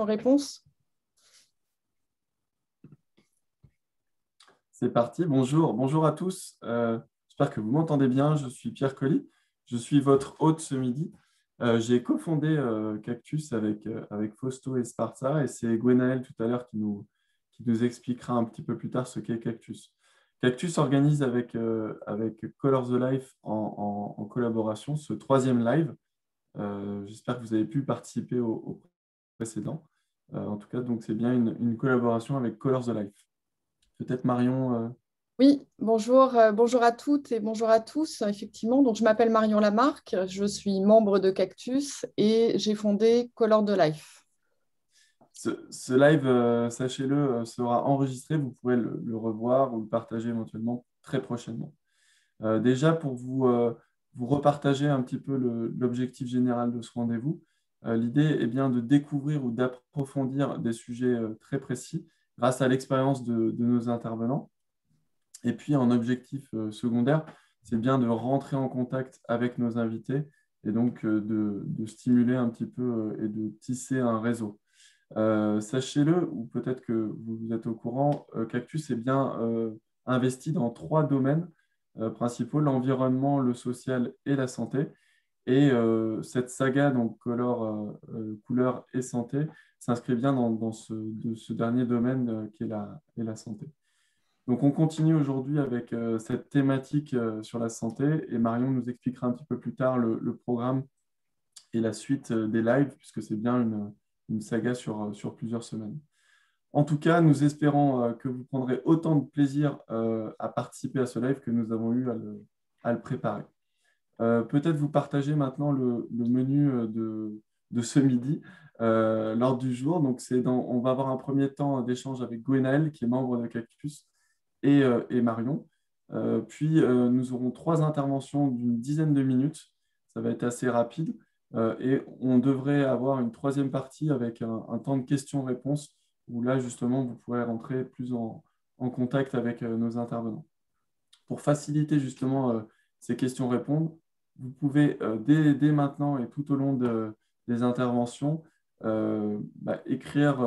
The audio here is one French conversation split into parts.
Réponse. C'est parti, bonjour à tous. J'espère que vous m'entendez bien. Je suis Pierre Colly, je suis votre hôte ce midi. J'ai cofondé Cactus avec Fausto et Sparta, et c'est Gwenaël tout à l'heure qui nous expliquera un petit peu plus tard ce qu'est Cactus. Cactus organise avec Color the Life en collaboration ce troisième live. J'espère que vous avez pu participer au précédent. En tout cas, donc c'est bien une collaboration avec Color the Life. Peut-être Marion. Oui, bonjour à toutes et bonjour à tous. Effectivement, donc je m'appelle Marion Lamarque, je suis membre de Cactus et j'ai fondé Color de Life. Ce live, sachez-le, sera enregistré. Vous pourrez le revoir ou le partager éventuellement très prochainement. Déjà, pour vous repartager un petit peu l'objectif général de ce rendez-vous, l'idée est bien de découvrir ou d'approfondir des sujets très précis grâce à l'expérience de nos intervenants. Et puis, en objectif secondaire, c'est bien de rentrer en contact avec nos invités et donc de stimuler un petit peu et de tisser un réseau. Sachez-le, ou peut-être que vous êtes au courant, Cactus est bien investi dans trois domaines principaux, l'environnement, le social et la santé. Et cette saga, donc couleur et santé, s'inscrit bien dans ce dernier domaine qui est la santé. Donc, on continue aujourd'hui avec cette thématique sur la santé et Marion nous expliquera un petit peu plus tard le programme et la suite des lives, puisque c'est bien une saga sur plusieurs semaines. En tout cas, nous espérons que vous prendrez autant de plaisir à participer à ce live que nous avons eu à le préparer. Peut-être vous partager maintenant le menu de ce midi, l'ordre du jour. Donc, on va avoir un premier temps d'échange avec Gwenaël, qui est membre de Cactus, et Marion. Puis, nous aurons trois interventions d'une dizaine de minutes. Ça va être assez rapide. Et on devrait avoir une troisième partie avec un temps de questions-réponses où là, justement, vous pourrez rentrer plus en contact avec nos intervenants. Pour faciliter justement ces questions-réponses, vous pouvez dès maintenant et tout au long des interventions écrire,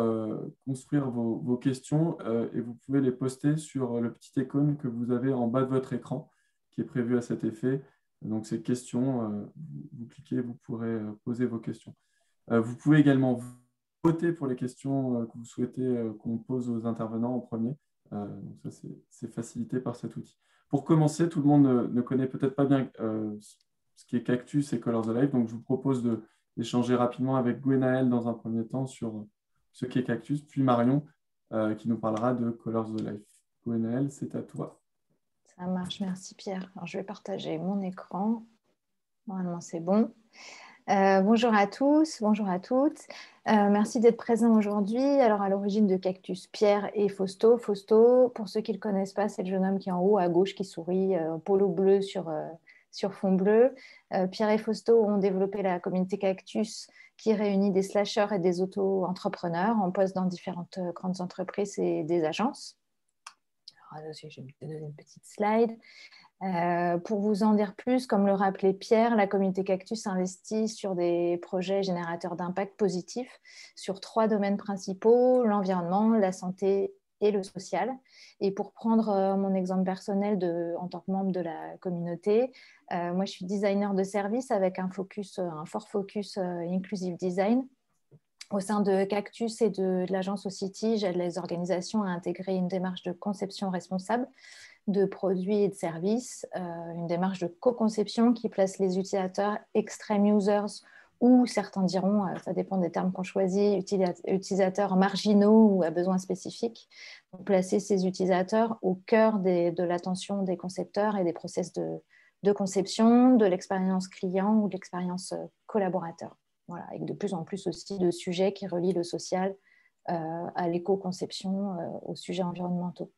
construire vos questions et vous pouvez les poster sur le petit icône que vous avez en bas de votre écran qui est prévu à cet effet. Donc, ces questions, vous cliquez, vous pourrez poser vos questions. Vous pouvez également voter pour les questions que vous souhaitez qu'on pose aux intervenants en premier. Donc ça, c'est facilité par cet outil. Pour commencer, tout le monde ne connaît peut-être pas bien ce qui est Cactus et Color the Life, donc je vous propose d'échanger rapidement avec Gwenaël dans un premier temps sur ce qu'est Cactus, puis Marion qui nous parlera de Color the Life. Gwenaël, c'est à toi. Ça marche, merci Pierre. Alors, je vais partager mon écran. Normalement, c'est bon. Bonjour à tous, bonjour à toutes. Merci d'être présents aujourd'hui. Alors, à l'origine de Cactus, Pierre et Fausto. Fausto, pour ceux qui ne le connaissent pas, c'est le jeune homme qui est en haut à gauche, qui sourit, polo bleu sur fond bleu. Pierre et Fausto ont développé la communauté Cactus qui réunit des slasheurs et des auto-entrepreneurs en poste dans différentes grandes entreprises et des agences. Alors, je vais te donner une petite slide. Pour vous en dire plus, comme le rappelait Pierre, la communauté Cactus investit sur des projets générateurs d'impact positif sur trois domaines principaux, l'environnement, la santé et le social. Et pour prendre mon exemple personnel en tant que membre de la communauté, moi je suis designer de service avec un fort focus inclusive design. Au sein de Cactus et de l'agence OCity, j'aide les organisations à intégrer une démarche de conception responsable de produits et de services, une démarche de co-conception qui place les utilisateurs extreme users ou certains diront, ça dépend des termes qu'on choisit, utilisateurs marginaux ou à besoins spécifiques. Donc, placer ces utilisateurs au cœur de l'attention des concepteurs et des process de conception, de l'expérience client ou de l'expérience collaborateur. Voilà, avec de plus en plus aussi de sujets qui relient le social à l'éco-conception, aux sujets environnementaux.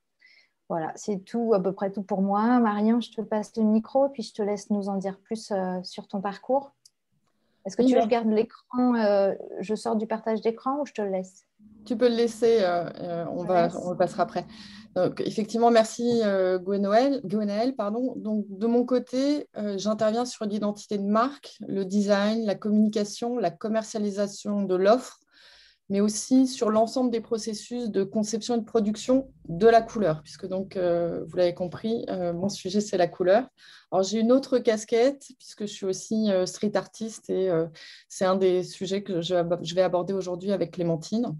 Voilà, c'est tout, à peu près tout pour moi. Marion, je te passe le micro, puis je te laisse nous en dire plus sur ton parcours. Est-ce que tu veux que je garde l'écran, je sors du partage d'écran ou je te le laisse? Tu peux le laisser, on le passera après. Donc, effectivement, merci Gwenaël. Donc, de mon côté, j'interviens sur l'identité de marque, le design, la communication, la commercialisation de l'offre, mais aussi sur l'ensemble des processus de conception et de production de la couleur, puisque donc, vous l'avez compris, mon sujet, c'est la couleur. Alors, j'ai une autre casquette, puisque je suis aussi street artiste, et c'est un des sujets que je vais aborder aujourd'hui avec Clémentine.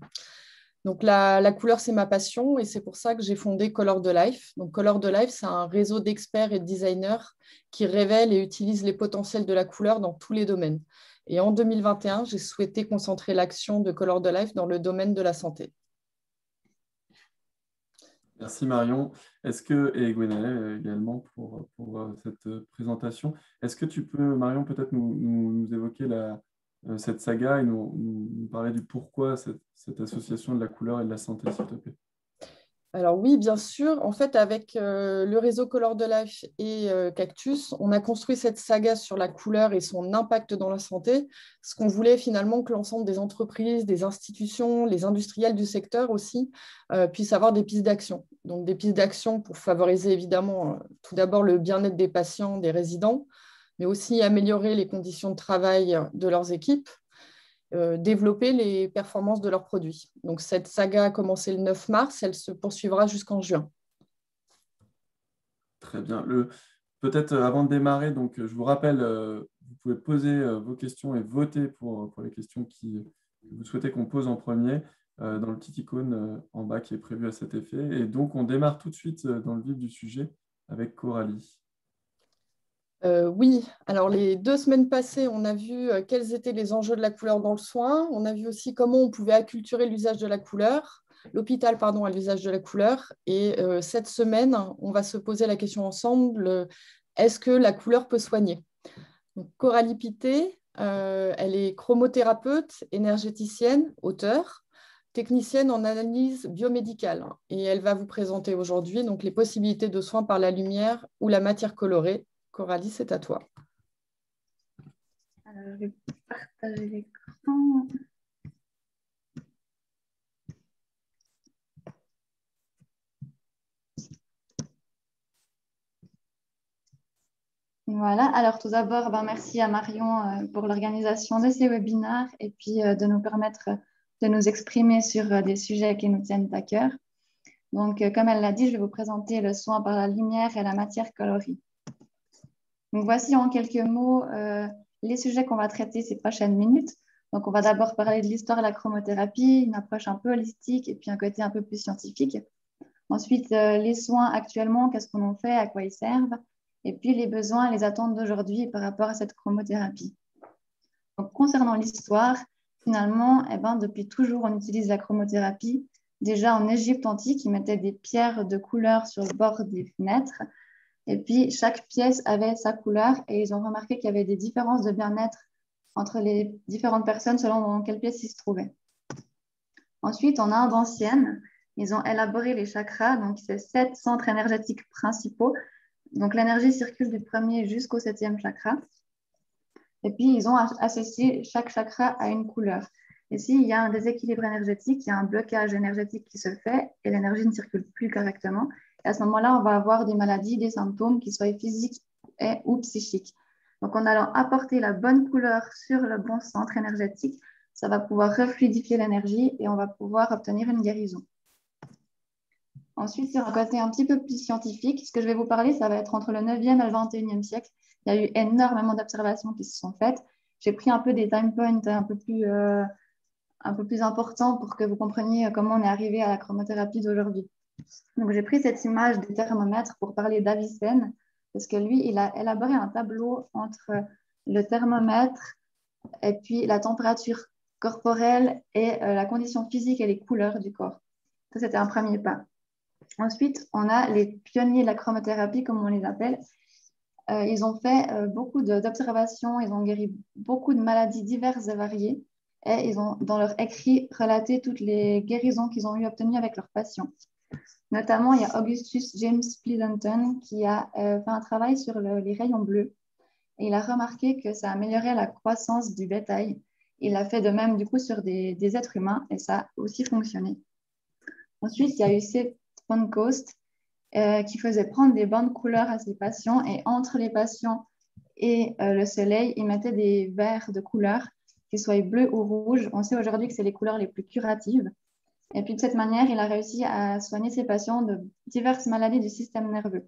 Donc, la couleur, c'est ma passion, et c'est pour ça que j'ai fondé Color the Life. Donc, Color the Life, c'est un réseau d'experts et de designers qui révèlent et utilisent les potentiels de la couleur dans tous les domaines. Et en 2021, j'ai souhaité concentrer l'action de Color the Life dans le domaine de la santé. Merci Marion. Et Gwenaëlle également pour cette présentation. Est-ce que tu peux, Marion, peut-être nous évoquer cette saga et nous parler du pourquoi cette association de la couleur et de la santé, s'il te plaît? Alors oui, bien sûr. En fait, avec le réseau Color the Life et Cactus, on a construit cette saga sur la couleur et son impact dans la santé. Ce qu'on voulait finalement que l'ensemble des entreprises, des institutions, les industriels du secteur aussi puissent avoir des pistes d'action. Donc des pistes d'action pour favoriser évidemment tout d'abord le bien-être des patients, des résidents, mais aussi améliorer les conditions de travail de leurs équipes, développer les performances de leurs produits. Donc, cette saga a commencé le 9 mars, elle se poursuivra jusqu'en juin. Très bien. Peut-être avant de démarrer, donc, je vous rappelle, vous pouvez poser vos questions et voter pour les questions que vous souhaitez qu'on pose en premier dans le petit icône en bas qui est prévu à cet effet. Et donc, on démarre tout de suite dans le vif du sujet avec Coralie. Oui, alors les 2 semaines passées, on a vu quels étaient les enjeux de la couleur dans le soin. On a vu aussi comment on pouvait acculturer l'usage de la couleur, l'hôpital, pardon, à l'usage de la couleur. Et cette semaine, on va se poser la question ensemble, est-ce que la couleur peut soigner? Donc, Coralie Pittet, elle est chromothérapeute, énergéticienne, auteure, technicienne en analyse biomédicale. Et elle va vous présenter aujourd'hui donc, les possibilités de soins par la lumière ou la matière colorée. Coralie, c'est à toi. Alors, je vais partager l'écran. Voilà, alors tout d'abord, merci à Marion pour l'organisation de ces webinaires et puis de nous permettre de nous exprimer sur des sujets qui nous tiennent à cœur. Donc, comme elle l'a dit, je vais vous présenter le soin par la lumière et la matière colorie. Donc, voici en quelques mots les sujets qu'on va traiter ces prochaines minutes. Donc, on va d'abord parler de l'histoire de la chromothérapie, une approche un peu holistique et puis un côté un peu plus scientifique. Ensuite, les soins actuellement, qu'est-ce qu'on en fait, à quoi ils servent, et puis les besoins et les attentes d'aujourd'hui par rapport à cette chromothérapie. Donc, concernant l'histoire, finalement, depuis toujours, on utilise la chromothérapie. Déjà en Égypte antique, ils mettaient des pierres de couleur sur le bord des fenêtres. Et puis, chaque pièce avait sa couleur et ils ont remarqué qu'il y avait des différences de bien-être entre les différentes personnes selon dans quelle pièce ils se trouvaient. Ensuite, en Inde ancienne, ils ont élaboré les chakras, donc c'est 7 centres énergétiques principaux. Donc, l'énergie circule du premier jusqu'au 7e chakra. Et puis, ils ont associé chaque chakra à une couleur. Et s'il y a un déséquilibre énergétique, il y a un blocage énergétique qui se fait et l'énergie ne circule plus correctement. Et à ce moment-là, on va avoir des maladies, des symptômes qui soient physiques ou psychiques. Donc, en allant apporter la bonne couleur sur le bon centre énergétique, ça va pouvoir refluidifier l'énergie et on va pouvoir obtenir une guérison. Ensuite, sur un côté un petit peu plus scientifique, ce que je vais vous parler, ça va être entre le 9e et le 21e siècle. Il y a eu énormément d'observations qui se sont faites. J'ai pris un peu des time points un peu plus importants pour que vous compreniez comment on est arrivé à la chromothérapie d'aujourd'hui. Donc, j'ai pris cette image des thermomètres pour parler d'Avicenne, parce que lui, il a élaboré un tableau entre le thermomètre et puis la température corporelle et la condition physique et les couleurs du corps. Ça, c'était un premier pas. Ensuite, on a les pionniers de la chromothérapie, comme on les appelle. Ils ont fait beaucoup d'observations, ils ont guéri beaucoup de maladies diverses et variées, et ils ont, dans leur écrit, relaté toutes les guérisons qu'ils ont obtenues avec leurs patients. Notamment, il y a Augustus James Pleasanton qui a fait un travail sur les rayons bleus, et il a remarqué que ça améliorait la croissance du bétail. Il a fait de même, du coup, sur des êtres humains, et ça a aussi fonctionné. Ensuite, il y a eu Seth Pancoast qui faisait prendre des bandes couleurs à ses patients et entre les patients et le soleil, il mettait des verres de couleur qu'il soit bleu ou rouge. On sait aujourd'hui que c'est les couleurs les plus curatives. Et puis de cette manière, il a réussi à soigner ses patients de diverses maladies du système nerveux.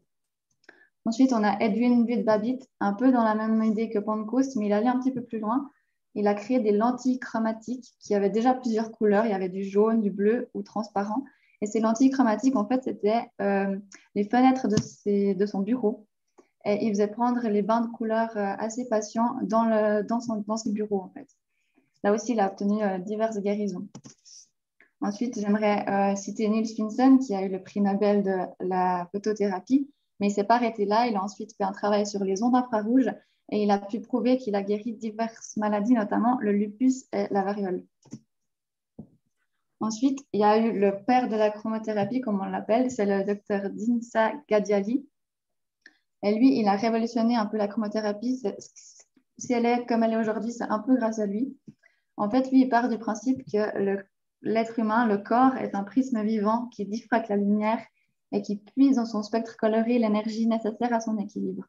Ensuite, on a Edwin Budd-Babbitt, un peu dans la même idée que Pancoast, mais il allait un petit peu plus loin. Il a créé des lentilles chromatiques qui avaient déjà plusieurs couleurs. Il y avait du jaune, du bleu ou transparent. Et ces lentilles chromatiques, en fait, c'était les fenêtres de son bureau. Et il faisait prendre les bains de couleurs à ses patients dans ses bureaux, en fait. Là aussi, il a obtenu diverses guérisons. Ensuite, j'aimerais citer Niels Finsen, qui a eu le prix Nobel de la photothérapie, mais il ne s'est pas arrêté là. Il a ensuite fait un travail sur les ondes infrarouges et il a pu prouver qu'il a guéri diverses maladies, notamment le lupus et la variole. Ensuite, il y a eu le père de la chromothérapie, comme on l'appelle, c'est le docteur Dinsa Gadiali. Et lui, il a révolutionné un peu la chromothérapie. Si elle est comme elle est aujourd'hui, c'est un peu grâce à lui. En fait, lui, il part du principe que l'être humain, le corps, est un prisme vivant qui diffracte la lumière et qui puise dans son spectre coloré l'énergie nécessaire à son équilibre.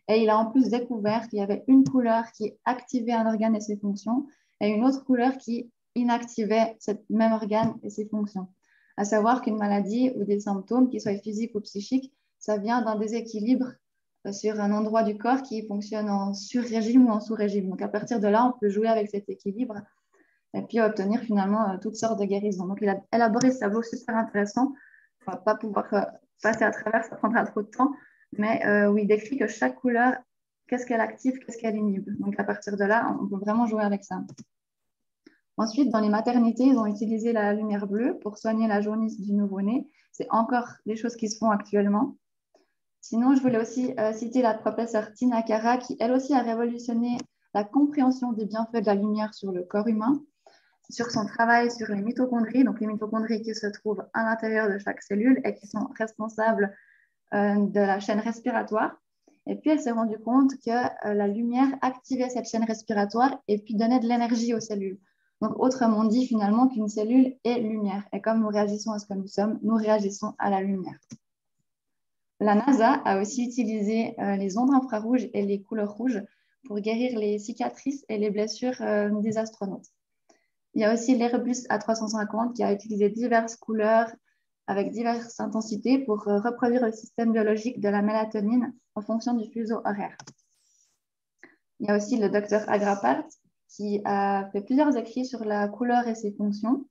Et il a en plus découvert qu'il y avait une couleur qui activait un organe et ses fonctions et une autre couleur qui inactivait ce même organe et ses fonctions. À savoir qu'une maladie ou des symptômes, qu'ils soient physiques ou psychiques, ça vient d'un déséquilibre sur un endroit du corps qui fonctionne en sur-régime ou en sous-régime. Donc à partir de là, on peut jouer avec cet équilibre et puis obtenir finalement toutes sortes de guérisons. Donc il a élaboré ce tableau super intéressant. On ne va pas pouvoir passer à travers, ça prendra trop de temps, mais où il décrit que chaque couleur, qu'est-ce qu'elle active, qu'est-ce qu'elle inhibe. Donc à partir de là, on peut vraiment jouer avec ça. Ensuite, dans les maternités, ils ont utilisé la lumière bleue pour soigner la jaunisse du nouveau-né. C'est encore des choses qui se font actuellement. Sinon, je voulais aussi citer la professeure Tina Kara, qui elle aussi a révolutionné la compréhension des bienfaits de la lumière sur le corps humain, sur son travail sur les mitochondries, donc les mitochondries qui se trouvent à l'intérieur de chaque cellule et qui sont responsables de la chaîne respiratoire. Et puis, elle s'est rendue compte que la lumière activait cette chaîne respiratoire et puis donnait de l'énergie aux cellules. Donc, autrement dit, finalement, qu'une cellule est lumière. Et comme nous réagissons à ce que nous sommes, nous réagissons à la lumière. La NASA a aussi utilisé les ondes infrarouges et les couleurs rouges pour guérir les cicatrices et les blessures des astronautes. Il y a aussi l'Airbus A350 qui a utilisé diverses couleurs avec diverses intensités pour reproduire le système biologique de la mélatonine en fonction du fuseau horaire. Il y a aussi le docteur Agrapart qui a fait plusieurs écrits sur la couleur et ses fonctions.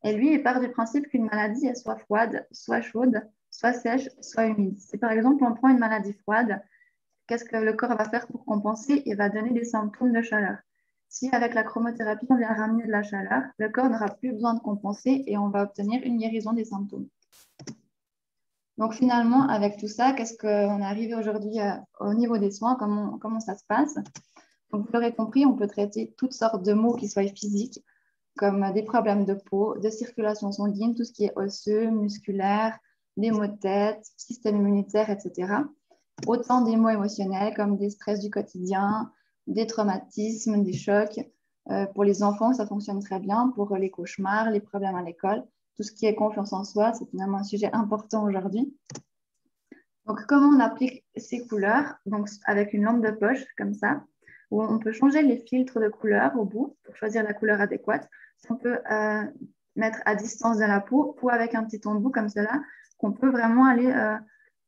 Et lui, il part du principe qu'une maladie est soit froide, soit chaude, soit sèche, soit humide. Si par exemple on prend une maladie froide, qu'est-ce que le corps va faire pour compenser? Il va donner des symptômes de chaleur. Si avec la chromothérapie, on vient ramener de la chaleur, le corps n'aura plus besoin de compenser et on va obtenir une guérison des symptômes. Donc finalement, avec tout ça, qu'est-ce qu'on est arrivé aujourd'hui au niveau des soins, comment ça se passe? Donc, vous l'aurez compris, on peut traiter toutes sortes de maux qui soient physiques, comme des problèmes de peau, de circulation sanguine, tout ce qui est osseux, musculaire, des maux de tête, système immunitaire, etc. Autant des maux émotionnels comme des stress du quotidien, des traumatismes, des chocs. Pour les enfants, ça fonctionne très bien. Pour les cauchemars, les problèmes à l'école, tout ce qui est confiance en soi, c'est finalement un sujet important aujourd'hui. Donc, comment on applique ces couleurs? Donc, avec une lampe de poche, comme ça, où on peut changer les filtres de couleur au bout pour choisir la couleur adéquate. On peut mettre à distance de la peau ou avec un petit embout comme cela, qu'on peut vraiment aller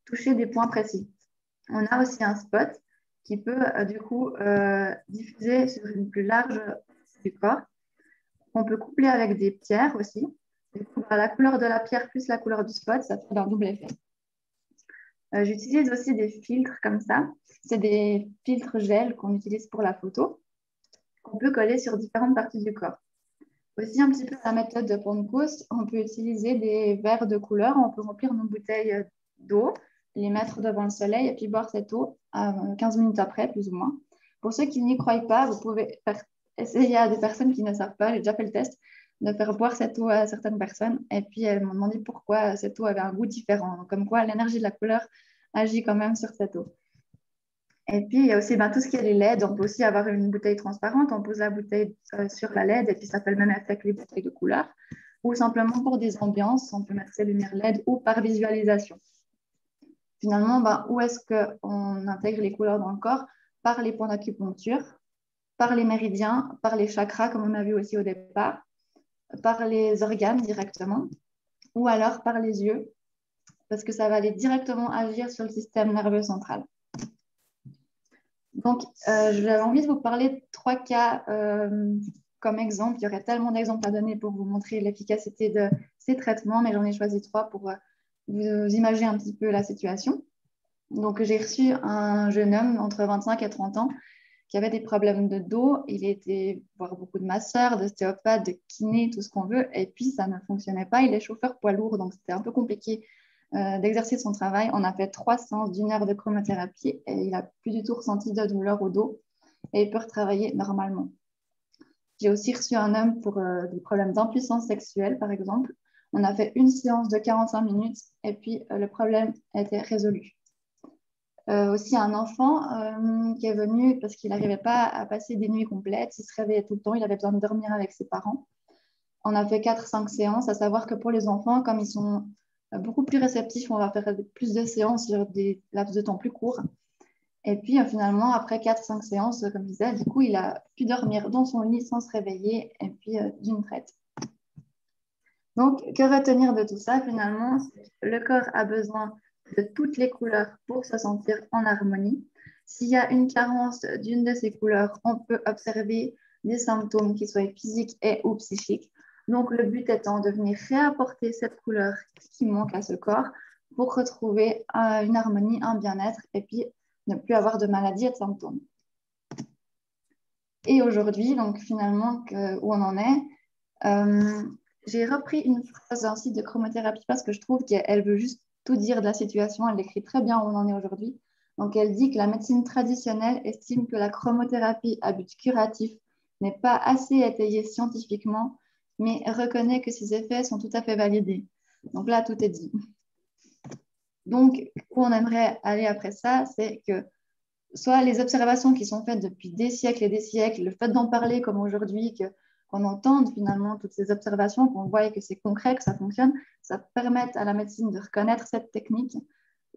toucher des points précis. On a aussi un spot qui peut du coup diffuser sur une plus large partie du corps. On peut coupler avec des pierres aussi. Du coup, la couleur de la pierre plus la couleur du spot, ça fait un double effet. J'utilise aussi des filtres comme ça. C'est des filtres gel qu'on utilise pour la photo, qu'on peut coller sur différentes parties du corps. Aussi, un petit peu la méthode de Pancoast, on peut utiliser des verres de couleur. On peut remplir nos bouteilles d'eau, les mettre devant le soleil et puis boire cette eau 15 minutes après, plus ou moins. Pour ceux qui n'y croient pas, vous pouvez essayer à des personnes qui ne savent pas, j'ai déjà fait le test, de faire boire cette eau à certaines personnes. Et puis, elles m'ont demandé pourquoi cette eau avait un goût différent. Donc, comme quoi, l'énergie de la couleur agit quand même sur cette eau. Et puis, il y a aussi tout ce qui est les LED. On peut aussi avoir une bouteille transparente. On pose la bouteille sur la LED et puis ça fait le même effet que les bouteilles de couleur. Ou simplement pour des ambiances, on peut mettre ces lumières LED ou par visualisation. Finalement, où est-ce qu'on intègre les couleurs dans le corps? Par les points d'acupuncture. par les méridiens, par les chakras, comme on a vu aussi au départ, par les organes directement, ou alors par les yeux, parce que ça va aller directement agir sur le système nerveux central. Donc, j'avais envie de vous parler de 3 cas comme exemple. Il y aurait tellement d'exemples à donner pour vous montrer l'efficacité de ces traitements, mais j'en ai choisi 3 pour vous imaginer un petit peu la situation. Donc, j'ai reçu un jeune homme entre 25 et 30 ans qui avait des problèmes de dos. Il était voir beaucoup de masseurs, d'ostéopathes, de kinés, tout ce qu'on veut. Et puis, ça ne fonctionnait pas. Il est chauffeur poids lourd, donc c'était un peu compliqué d'exercer son travail. On a fait 3 séances d'1 heure de chromothérapie et il n'a plus du tout ressenti de douleur au dos et il peut retravailler normalement. J'ai aussi reçu un homme pour des problèmes d'impuissance sexuelle, par exemple. On a fait une séance de 45 minutes et puis le problème était résolu. Aussi un enfant qui est venu parce qu'il n'arrivait pas à passer des nuits complètes, il se réveillait tout le temps, il avait besoin de dormir avec ses parents. On a fait 4-5 séances, à savoir que pour les enfants, comme ils sont beaucoup plus réceptifs, on va faire plus de séances sur des laps de temps plus courts. Et puis finalement, après 4-5 séances, comme je disais, du coup, il a pu dormir dans son lit sans se réveiller et puis d'une traite. Donc, que retenir de tout ça finalement? Le corps a besoin de toutes les couleurs pour se sentir en harmonie. S'il y a une carence d'une de ces couleurs, on peut observer des symptômes qui soient physiques et ou psychiques. Donc, le but étant de venir réapporter cette couleur qui manque à ce corps pour retrouver une harmonie, un bien-être et puis ne plus avoir de maladies et de symptômes. Et aujourd'hui, donc finalement, où on en est, j'ai repris une phrase d'un site de chromothérapie parce que je trouve qu'elle veut juste tout dire de la situation. Elle décrit très bien où on en est aujourd'hui. Donc, elle dit que la médecine traditionnelle estime que la chromothérapie à but curatif n'est pas assez étayée scientifiquement, mais reconnaît que ses effets sont tout à fait validés. Donc là, tout est dit. Donc, où on aimerait aller après ça, c'est que soit les observations qui sont faites depuis des siècles et des siècles, le fait d'en parler comme aujourd'hui, qu'on entende finalement toutes ces observations, qu'on voit que c'est concret, que ça fonctionne, ça permet à la médecine de reconnaître cette technique.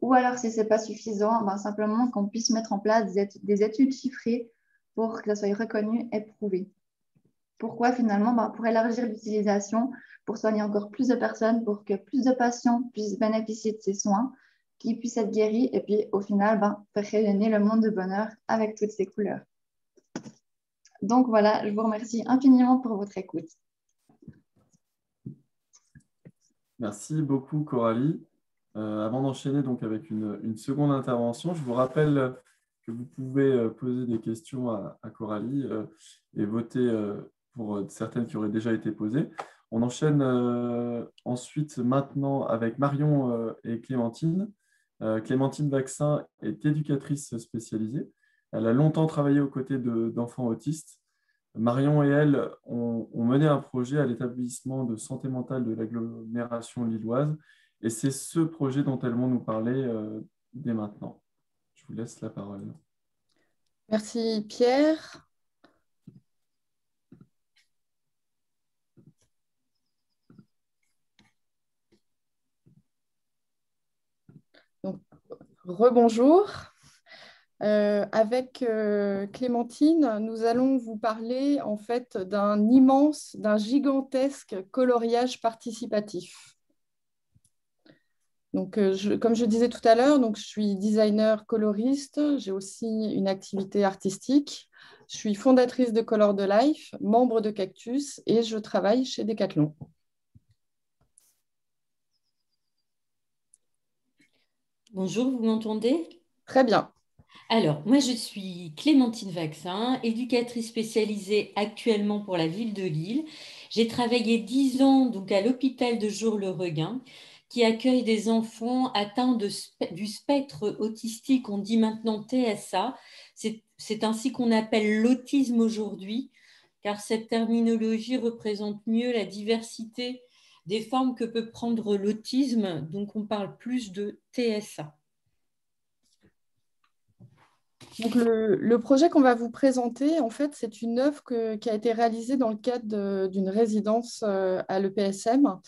Ou alors, si ce n'est pas suffisant, ben, simplement qu'on puisse mettre en place des études chiffrées pour que ça soit reconnu et prouvé. Pourquoi finalement? Ben, pour élargir l'utilisation, pour soigner encore plus de personnes, pour que plus de patients puissent bénéficier de ces soins, qu'ils puissent être guéris et puis au final, ben, faire rayonner le monde de bonheur avec toutes ces couleurs. Donc voilà, je vous remercie infiniment pour votre écoute. Merci beaucoup, Coralie. Avant d'enchaîner donc avec une seconde intervention, je vous rappelle que vous pouvez poser des questions à Coralie et voter pour certaines qui auraient déjà été posées. On enchaîne ensuite maintenant avec Marion et Clémentine. Clémentine Vaccin est éducatrice spécialisée. Elle a longtemps travaillé aux côtés d'enfants autistes. Marion et elle ont mené un projet à l'établissement de santé mentale de l'agglomération lilloise et c'est ce projet dont elles vont nous parler dès maintenant. Je vous laisse la parole. Merci Pierre. Rebonjour. Avec Clémentine, nous allons vous parler en fait d'un gigantesque coloriage participatif. Donc, comme je disais tout à l'heure, je suis designer coloriste, j'ai aussi une activité artistique, je suis fondatrice de Color the Life, membre de Cactus et je travaille chez Decathlon. Bonjour, vous m'entendez? Très bien. Alors, moi, je suis Clémentine Vaccin, éducatrice spécialisée actuellement pour la ville de Lille. J'ai travaillé 10 ans donc, à l'hôpital de Jour-le-Regain, qui accueille des enfants atteints du spectre autistique. On dit maintenant TSA. C'est ainsi qu'on appelle l'autisme aujourd'hui, car cette terminologie représente mieux la diversité des formes que peut prendre l'autisme. Donc, on parle plus de TSA. Donc le projet qu'on va vous présenter, en fait, c'est une œuvre qui a été réalisée dans le cadre d'une résidence à l'EPSM.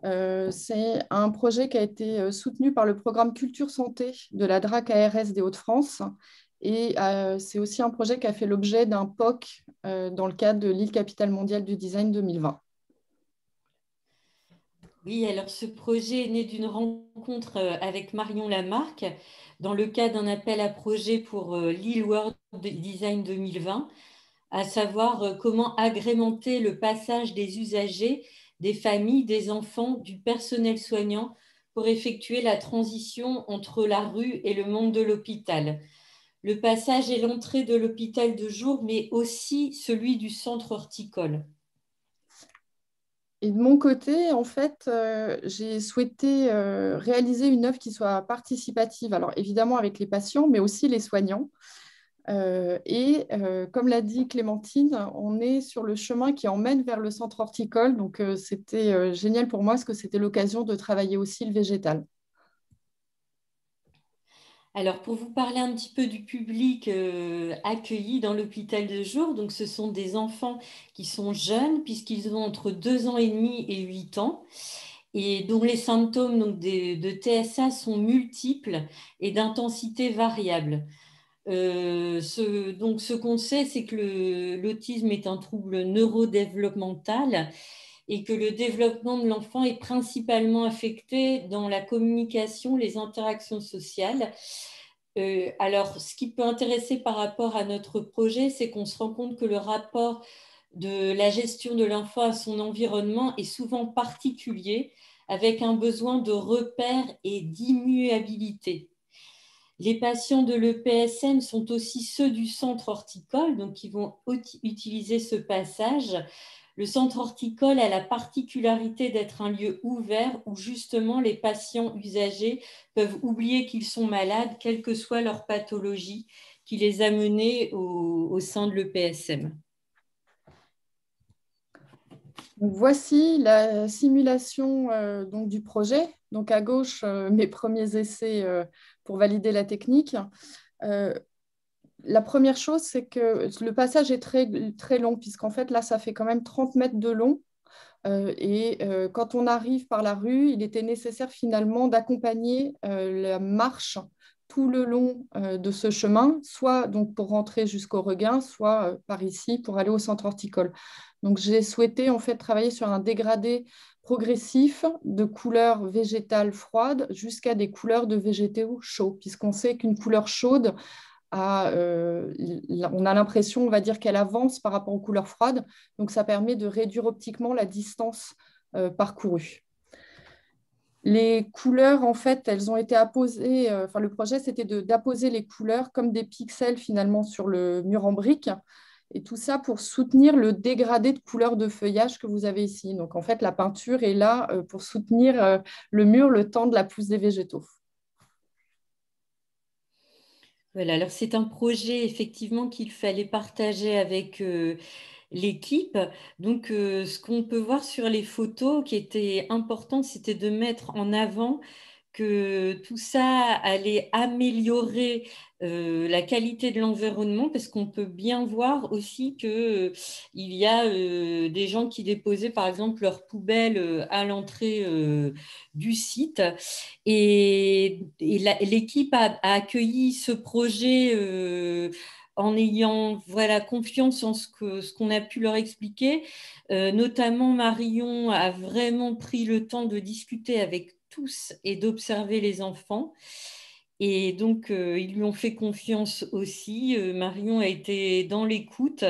C'est un projet qui a été soutenu par le programme Culture Santé de la DRAC ARS des Hauts-de-France Et c'est aussi un projet qui a fait l'objet d'un POC dans le cadre de l'île capitale mondiale du design 2020. Oui, alors ce projet est né d'une rencontre avec Marion Lamarque dans le cadre d'un appel à projet pour l'île World Design 2020, à savoir comment agrémenter le passage des usagers, des familles, des enfants, du personnel soignant pour effectuer la transition entre la rue et le monde de l'hôpital. Le passage est l'entrée de l'hôpital de jour, mais aussi celui du centre horticole. Et de mon côté, en fait, j'ai souhaité réaliser une œuvre qui soit participative, alors évidemment avec les patients, mais aussi les soignants. Comme l'a dit Clémentine, on est sur le chemin qui emmène vers le centre horticole. Donc, c'était génial pour moi parce que c'était l'occasion de travailler aussi le végétal. Alors, pour vous parler un petit peu du public accueilli dans l'hôpital de jour, donc ce sont des enfants qui sont jeunes puisqu'ils ont entre 2 ans et demi et 8 ans et dont les symptômes donc, de TSA sont multiples et d'intensité variable. Ce qu'on sait, c'est que l'autisme est un trouble neurodéveloppemental et que le développement de l'enfant est principalement affecté dans la communication, les interactions sociales. Alors, ce qui peut intéresser par rapport à notre projet, c'est qu'on se rend compte que le rapport de la gestion de l'enfant à son environnement est souvent particulier, avec un besoin de repère et d'immuabilité. Les patients de l'EPSM sont aussi ceux du centre horticole, donc qui vont utiliser ce passage. Le centre horticole a la particularité d'être un lieu ouvert où justement les patients usagers peuvent oublier qu'ils sont malades, quelle que soit leur pathologie qui les a menés au sein de l'EPSM. Donc, voici la simulation donc, du projet. Donc, à gauche, mes premiers essais pour valider la technique. La première chose, c'est que le passage est très, très long, puisqu'en fait, là, ça fait quand même 30 mètres de long. Quand on arrive par la rue, il était nécessaire finalement d'accompagner la marche tout le long de ce chemin, soit donc pour rentrer jusqu'au regain, soit par ici pour aller au centre horticole. Donc j'ai souhaité en fait travailler sur un dégradé progressif de couleurs végétales froides jusqu'à des couleurs de végétaux chauds, puisqu'on sait qu'une couleur chaude on a l'impression, on va dire, qu'elle avance par rapport aux couleurs froides. Donc, ça permet de réduire optiquement la distance parcourue. Les couleurs, en fait, elles ont été apposées. Le projet, c'était d'apposer les couleurs comme des pixels, finalement, sur le mur en briques. Et tout ça pour soutenir le dégradé de couleurs de feuillage que vous avez ici. Donc, en fait, la peinture est là pour soutenir le mur le temps de la pousse des végétaux. Voilà, alors c'est un projet effectivement qu'il fallait partager avec l'équipe. Donc, ce qu'on peut voir sur les photos qui était important, c'était de mettre en avant que tout ça allait améliorer la qualité de l'environnement parce qu'on peut bien voir aussi que il y a des gens qui déposaient par exemple leurs poubelles à l'entrée du site et l'équipe a accueilli ce projet en ayant voilà, confiance en ce qu'on a pu leur expliquer. Notamment, Marion a vraiment pris le temps de discuter avec tous et d'observer les enfants. Et donc, ils lui ont fait confiance aussi. Marion a été dans l'écoute.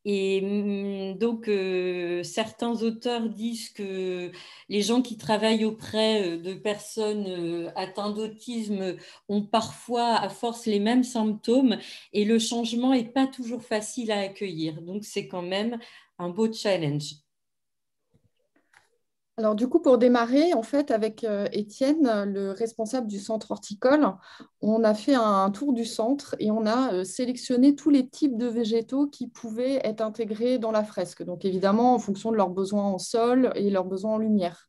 Et donc, certains auteurs disent que les gens qui travaillent auprès de personnes atteintes d'autisme ont parfois, à force, les mêmes symptômes et le changement n'est pas toujours facile à accueillir. Donc, c'est quand même un beau challenge. Alors du coup, pour démarrer, en fait, avec Étienne, le responsable du centre horticole, on a fait un tour du centre et on a sélectionné tous les types de végétaux qui pouvaient être intégrés dans la fresque. Donc évidemment, en fonction de leurs besoins en sol et leurs besoins en lumière.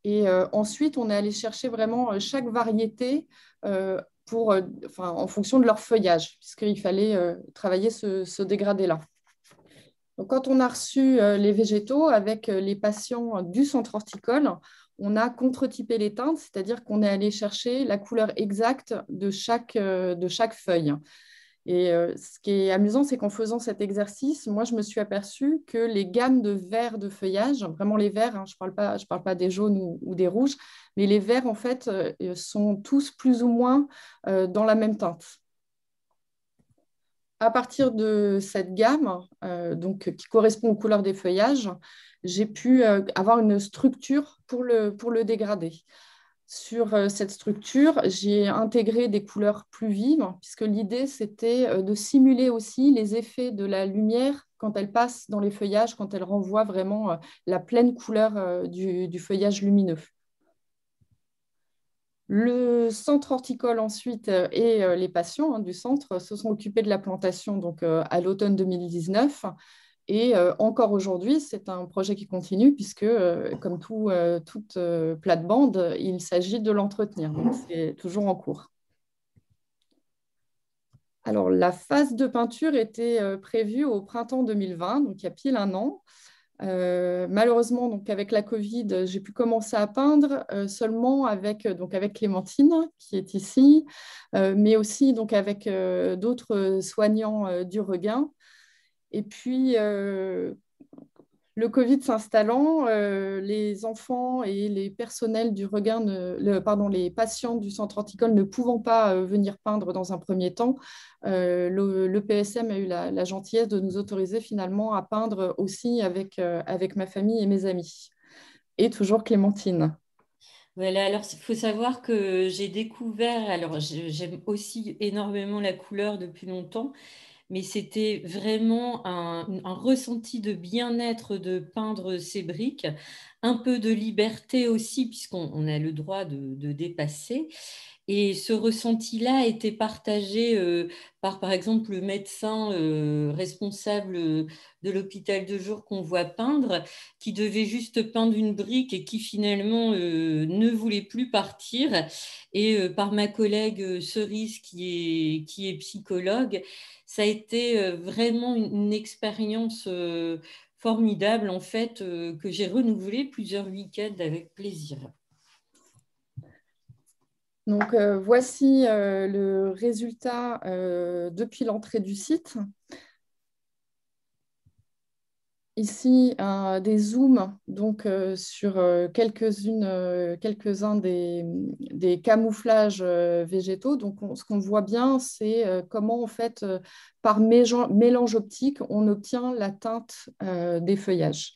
Et ensuite, on est allé chercher vraiment chaque variété en fonction de leur feuillage, puisqu'il fallait travailler ce dégradé-là. Donc, quand on a reçu les végétaux avec les patients du centre horticole, on a contre-typé les teintes, c'est-à-dire qu'on est allé chercher la couleur exacte de chaque feuille. Et ce qui est amusant, c'est qu'en faisant cet exercice, moi, je me suis aperçue que les gammes de verts de feuillage, vraiment les verts, hein, je parle pas des jaunes ou des rouges, mais les verts, en fait, sont tous plus ou moins dans la même teinte. À partir de cette gamme, donc, qui correspond aux couleurs des feuillages, j'ai pu avoir une structure pour le dégradé. Sur cette structure, j'ai intégré des couleurs plus vives, puisque l'idée, c'était de simuler aussi les effets de la lumière quand elle passe dans les feuillages, quand elle renvoie vraiment la pleine couleur du feuillage lumineux. Le centre horticole ensuite et les patients du centre se sont occupés de la plantation donc, à l'automne 2019. Et encore aujourd'hui, c'est un projet qui continue puisque, comme toute plate-bande, il s'agit de l'entretenir. Donc, c'est toujours en cours. Alors, la phase de peinture était prévue au printemps 2020, donc il y a pile un an. Malheureusement, donc, avec la Covid, j'ai pu commencer à peindre seulement avec Clémentine, qui est ici, mais aussi donc, avec d'autres soignants du Regain. Et puis, le Covid s'installant, les enfants et les personnels du Regain, les patients du centre horticole ne pouvant pas venir peindre dans un premier temps, le PSM a eu la gentillesse de nous autoriser finalement à peindre aussi avec ma famille et mes amis. Et toujours Clémentine. Voilà, alors il faut savoir que j'ai découvert, alors j'aime aussi énormément la couleur depuis longtemps, mais c'était vraiment un ressenti de bien-être de peindre ces briques, un peu de liberté aussi, puisqu'on a le droit de dépasser. Et ce ressenti-là a été partagé par exemple, le médecin responsable de l'hôpital de jour qu'on voit peindre, qui devait juste peindre une brique et qui finalement ne voulait plus partir. Et par ma collègue Cerise, qui est psychologue, ça a été vraiment une expérience formidable, en fait, que j'ai renouvelée plusieurs week-ends avec plaisir. Donc, voici le résultat depuis l'entrée du site. Ici, des zooms donc, sur quelques-uns des camouflages végétaux. Donc, ce qu'on voit bien, c'est comment, en fait, par mélange optique, on obtient la teinte des feuillages.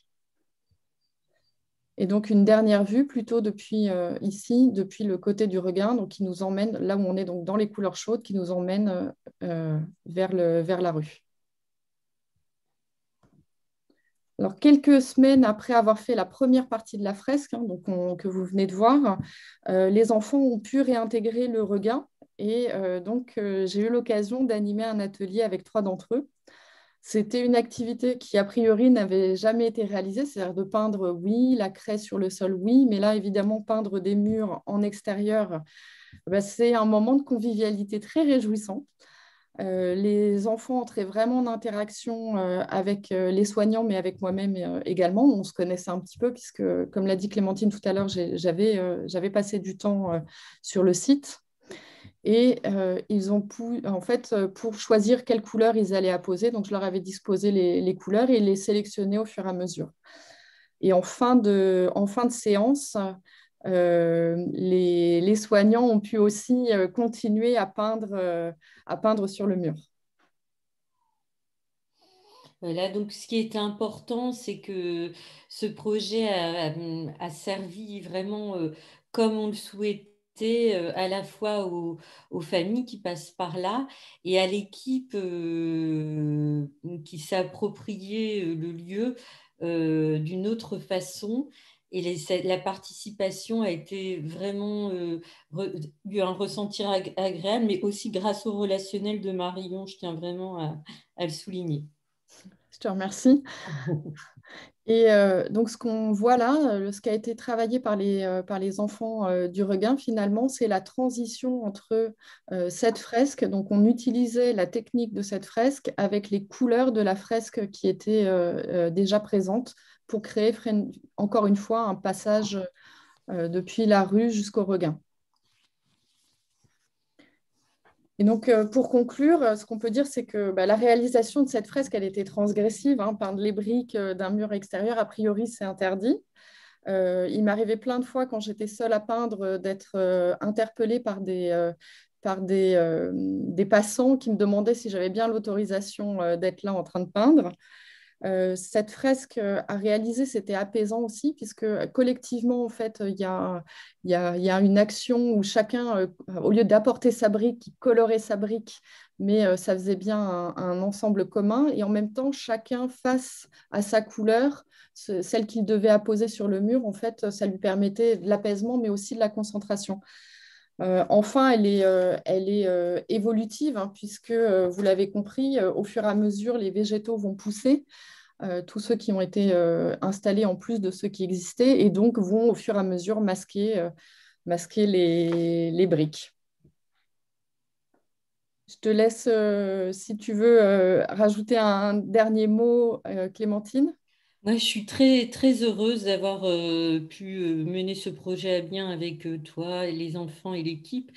Et donc, une dernière vue, plutôt depuis ici, depuis le côté du Regain, donc, qui nous emmène, là où on est donc, dans les couleurs chaudes, qui nous emmène vers la rue. Alors, quelques semaines après avoir fait la première partie de la fresque, hein, donc que vous venez de voir, les enfants ont pu réintégrer le Regain. Et donc, j'ai eu l'occasion d'animer un atelier avec 3 d'entre eux. C'était une activité qui, a priori, n'avait jamais été réalisée, c'est-à-dire de peindre, oui, la craie sur le sol, oui, mais là, évidemment, peindre des murs en extérieur, c'est un moment de convivialité très réjouissant. Les enfants entraient vraiment en interaction avec les soignants, mais avec moi-même également. On se connaissait un petit peu, puisque, comme l'a dit Clémentine tout à l'heure, j'avais passé du temps sur le site. Et ils ont pu, en fait, pour choisir quelle couleur ils allaient apposer, donc je leur avais disposé les couleurs et les sélectionner au fur et à mesure. Et en fin de séance, les soignants ont pu aussi continuer à peindre sur le mur. Voilà, donc ce qui était important, c'est que ce projet a servi vraiment comme on le souhaitait, à la fois aux familles qui passent par là et à l'équipe qui s'est approprié le lieu d'une autre façon. Et la participation a été vraiment eu un ressenti agréable, mais aussi grâce au relationnel de Marion, je tiens vraiment à le souligner. Je te remercie. Et donc, ce qu'on voit là, ce qui a été travaillé par les enfants du Regain, finalement, c'est la transition entre cette fresque. Donc, on utilisait la technique de cette fresque avec les couleurs de la fresque qui étaient déjà présentes pour créer, encore une fois, un passage depuis la rue jusqu'au Regain. Et donc, pour conclure, ce qu'on peut dire, c'est que la réalisation de cette fresque, elle était transgressive. Peindre les briques d'un mur extérieur, a priori, c'est interdit. Il m'arrivait plein de fois, quand j'étais seule à peindre, d'être interpellée par des passants qui me demandaient si j'avais bien l'autorisation d'être là en train de peindre. Cette fresque à réaliser, c'était apaisant aussi, puisque collectivement, en fait, il y a une action où chacun, au lieu d'apporter sa brique, qui colorait sa brique, mais ça faisait bien un ensemble commun. Et en même temps, chacun, face à sa couleur, celle qu'il devait apposer sur le mur, en fait, ça lui permettait de l'apaisement, mais aussi de la concentration. Enfin, elle est évolutive, puisque, vous l'avez compris, au fur et à mesure, les végétaux vont pousser, tous ceux qui ont été installés en plus de ceux qui existaient, et donc vont au fur et à mesure masquer les briques. Je te laisse, si tu veux, rajouter un dernier mot, Clémentine. Moi, je suis très, très heureuse d'avoir pu mener ce projet à bien avec toi, et les enfants et l'équipe,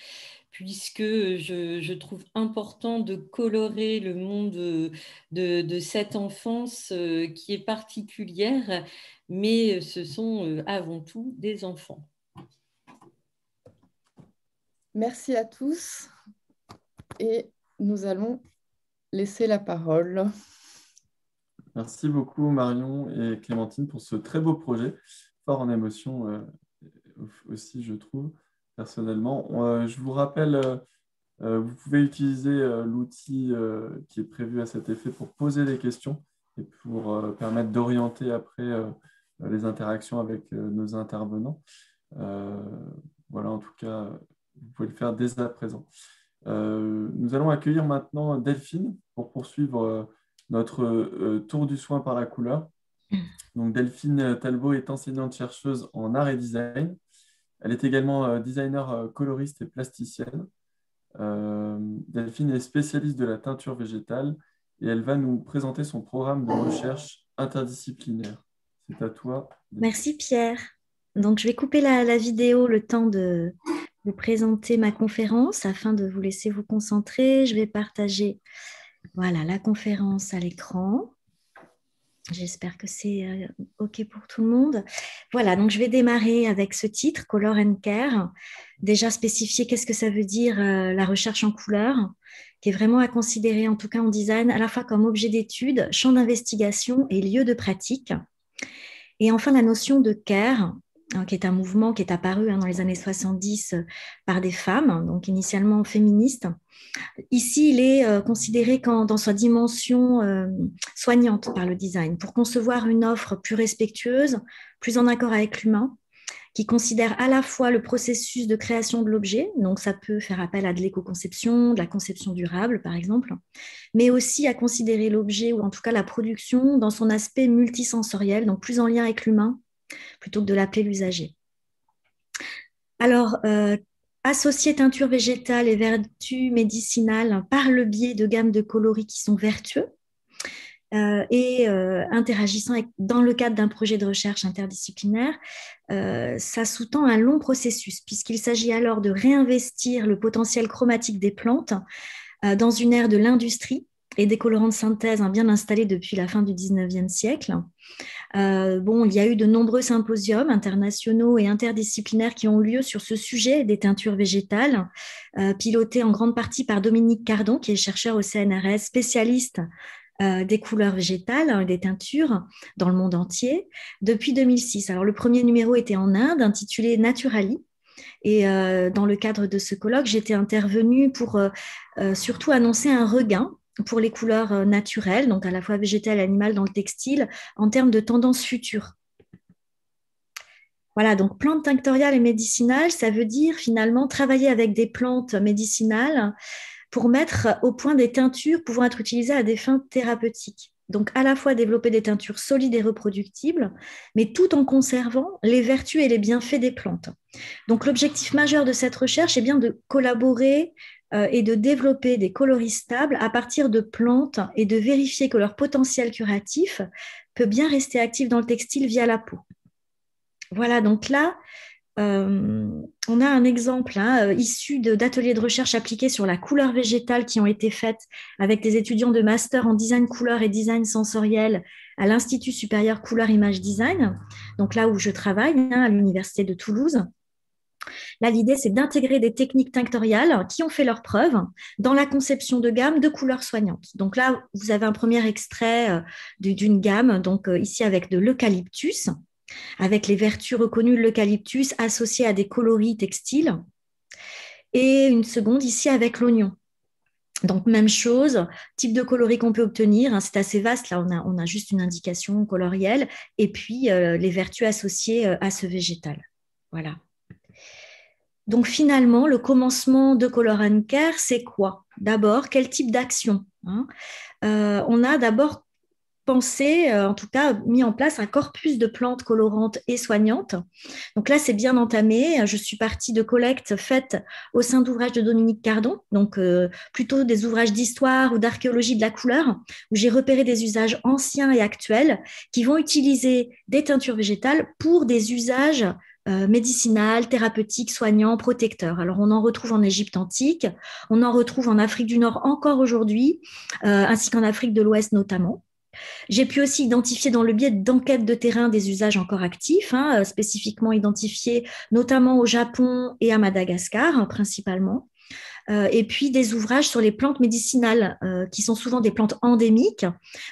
puisque je trouve important de colorer le monde de cette enfance qui est particulière, mais ce sont avant tout des enfants. Merci à tous et nous allons laisser la parole. Merci beaucoup Marion et Clémentine pour ce très beau projet, fort en émotion aussi, je trouve, personnellement. Je vous rappelle, vous pouvez utiliser l'outil qui est prévu à cet effet pour poser des questions et pour permettre d'orienter après les interactions avec nos intervenants. Voilà, en tout cas, vous pouvez le faire dès à présent. Nous allons accueillir maintenant Delphine pour poursuivre notre tour du soin par la couleur. Donc, Delphine Talbot est enseignante-chercheuse en art et design. Elle est également designer coloriste et plasticienne. Delphine est spécialiste de la teinture végétale et elle va nous présenter son programme de recherche interdisciplinaire. C'est à toi. Merci Pierre. Donc, je vais couper la vidéo le temps de vous présenter ma conférence afin de vous laisser vous concentrer. Je vais partager la conférence à l'écran. J'espère que c'est OK pour tout le monde. Voilà, donc je vais démarrer avec ce titre, Color and Care. Déjà spécifier qu'est-ce que ça veut dire la recherche en couleur, qui est vraiment à considérer, en tout cas en design, à la fois comme objet d'étude, champ d'investigation et lieu de pratique. Et enfin, la notion de care, qui est un mouvement qui est apparu dans les années 70 par des femmes, donc initialement féministes. Ici, il est considéré dans sa dimension soignante par le design, pour concevoir une offre plus respectueuse, plus en accord avec l'humain, qui considère à la fois le processus de création de l'objet, donc ça peut faire appel à de l'éco-conception, de la conception durable par exemple, mais aussi à considérer l'objet, ou en tout cas la production, dans son aspect multisensoriel, donc plus en lien avec l'humain, plutôt que de l'appeler l'usager. Alors, associer teinture végétale et vertus médicinales par le biais de gammes de coloris qui sont vertueux et interagissant dans le cadre d'un projet de recherche interdisciplinaire, ça sous-tend un long processus, puisqu'il s'agit alors de réinvestir le potentiel chromatique des plantes dans une ère de l'industrie et des colorants de synthèse bien installés depuis la fin du 19e siècle. Il y a eu de nombreux symposiums internationaux et interdisciplinaires qui ont lieu sur ce sujet des teintures végétales, pilotés en grande partie par Dominique Cardon, qui est chercheur au CNRS, spécialiste des couleurs végétales et des teintures dans le monde entier, depuis 2006. Alors, le premier numéro était en Inde, intitulé Naturali. Et dans le cadre de ce colloque, j'étais intervenue pour surtout annoncer un regain pour les couleurs naturelles, donc à la fois végétales et animales dans le textile, en termes de tendances futures. Voilà, donc plantes tinctoriales et médicinales, ça veut dire finalement travailler avec des plantes médicinales pour mettre au point des teintures pouvant être utilisées à des fins thérapeutiques. Donc à la fois développer des teintures solides et reproductibles, mais tout en conservant les vertus et les bienfaits des plantes. Donc l'objectif majeur de cette recherche est bien de collaborer et de développer des coloris stables à partir de plantes et de vérifier que leur potentiel curatif peut bien rester actif dans le textile via la peau. Voilà, donc là, on a un exemple issu d'ateliers de recherche appliqués sur la couleur végétale qui ont été faites avec des étudiants de master en design couleur et design sensoriel à l'Institut supérieur couleur image design, donc là où je travaille, à l'Université de Toulouse. Là, l'idée, c'est d'intégrer des techniques tinctoriales qui ont fait leurs preuves dans la conception de gamme de couleurs soignantes. Donc là, vous avez un premier extrait d'une gamme, donc ici avec de l'eucalyptus, avec les vertus reconnues de l'eucalyptus associées à des coloris textiles, et une seconde ici avec l'oignon. Donc, même chose, type de coloris qu'on peut obtenir, c'est assez vaste, là on a juste une indication colorielle, et puis les vertus associées à ce végétal. Voilà. Donc finalement, le commencement de Color & Care, c'est quoi? D'abord, quel type d'action? On a d'abord pensé, en tout cas mis en place un corpus de plantes colorantes et soignantes. Donc là, c'est bien entamé. Je suis partie de collectes faites au sein d'ouvrages de Dominique Cardon, donc plutôt des ouvrages d'histoire ou d'archéologie de la couleur, où j'ai repéré des usages anciens et actuels qui vont utiliser des teintures végétales pour des usages médicinales, thérapeutiques, soignants, protecteurs. Alors, on en retrouve en Égypte antique, on en retrouve en Afrique du Nord encore aujourd'hui, ainsi qu'en Afrique de l'Ouest notamment. J'ai pu aussi identifier dans le biais d'enquêtes de terrain des usages encore actifs, spécifiquement identifiés notamment au Japon et à Madagascar principalement. Et puis des ouvrages sur les plantes médicinales qui sont souvent des plantes endémiques,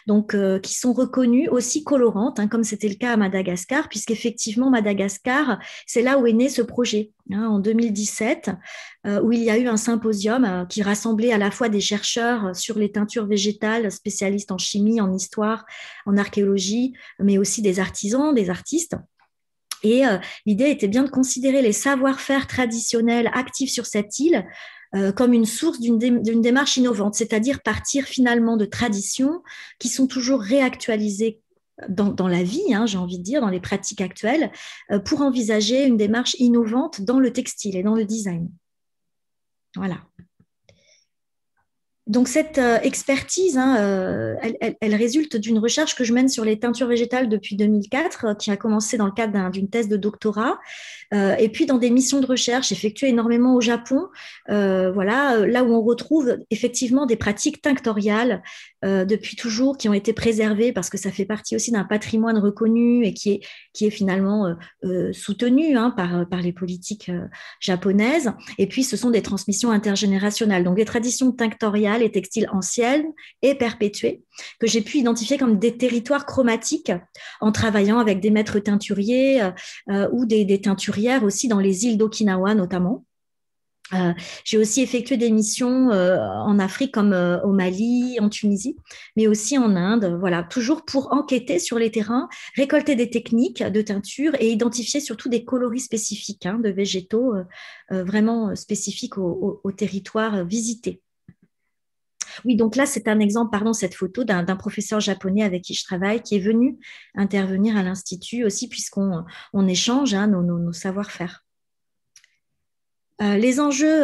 donc qui sont reconnues aussi colorantes, comme c'était le cas à Madagascar, puisqu'effectivement Madagascar, c'est là où est né ce projet, en 2017, où il y a eu un symposium qui rassemblait à la fois des chercheurs sur les teintures végétales, spécialistes en chimie, en histoire, en archéologie, mais aussi des artisans, des artistes. Et l'idée était bien de considérer les savoir-faire traditionnels actifs sur cette île comme une source d'une démarche innovante, c'est-à-dire partir finalement de traditions qui sont toujours réactualisées dans la vie, j'ai envie de dire, dans les pratiques actuelles, pour envisager une démarche innovante dans le textile et dans le design. Voilà. Donc, cette expertise, elle résulte d'une recherche que je mène sur les teintures végétales depuis 2004, qui a commencé dans le cadre d'une thèse de doctorat, et puis dans des missions de recherche effectuées énormément au Japon, là où on retrouve effectivement des pratiques tinctoriales depuis toujours, qui ont été préservées parce que ça fait partie aussi d'un patrimoine reconnu et qui est finalement soutenu par les politiques japonaises. Et puis, ce sont des transmissions intergénérationnelles, donc des traditions tinctoriales et textiles anciennes et perpétuées, que j'ai pu identifier comme des territoires chromatiques en travaillant avec des maîtres teinturiers ou des teinturières aussi dans les îles d'Okinawa notamment. J'ai aussi effectué des missions en Afrique comme au Mali, en Tunisie, mais aussi en Inde, voilà, toujours pour enquêter sur les terrains, récolter des techniques de teinture et identifier surtout des coloris spécifiques de végétaux vraiment spécifiques au territoire visité. Oui, donc là, c'est un exemple, cette photo d'un professeur japonais avec qui je travaille, qui est venu intervenir à l'Institut aussi, puisqu'on échange nos savoir-faire. Les enjeux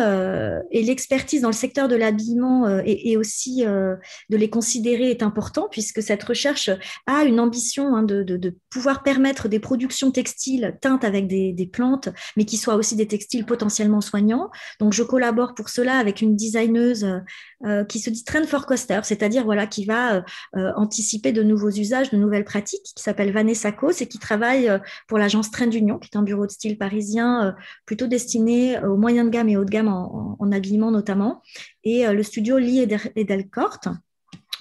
et l'expertise dans le secteur de l'habillement et aussi de les considérer est important, puisque cette recherche a une ambition de pouvoir permettre des productions textiles teintes avec des plantes, mais qui soient aussi des textiles potentiellement soignants. Donc, je collabore pour cela avec une designeuse qui se dit trend forecaster, c'est-à-dire qui va anticiper de nouveaux usages, de nouvelles pratiques, qui s'appelle Vanessa Kos et qui travaille pour l'agence Trend Union, qui est un bureau de style parisien plutôt destiné aux moyens de gamme et haut de gamme en habillement notamment, et le studio Lee et Delcourt.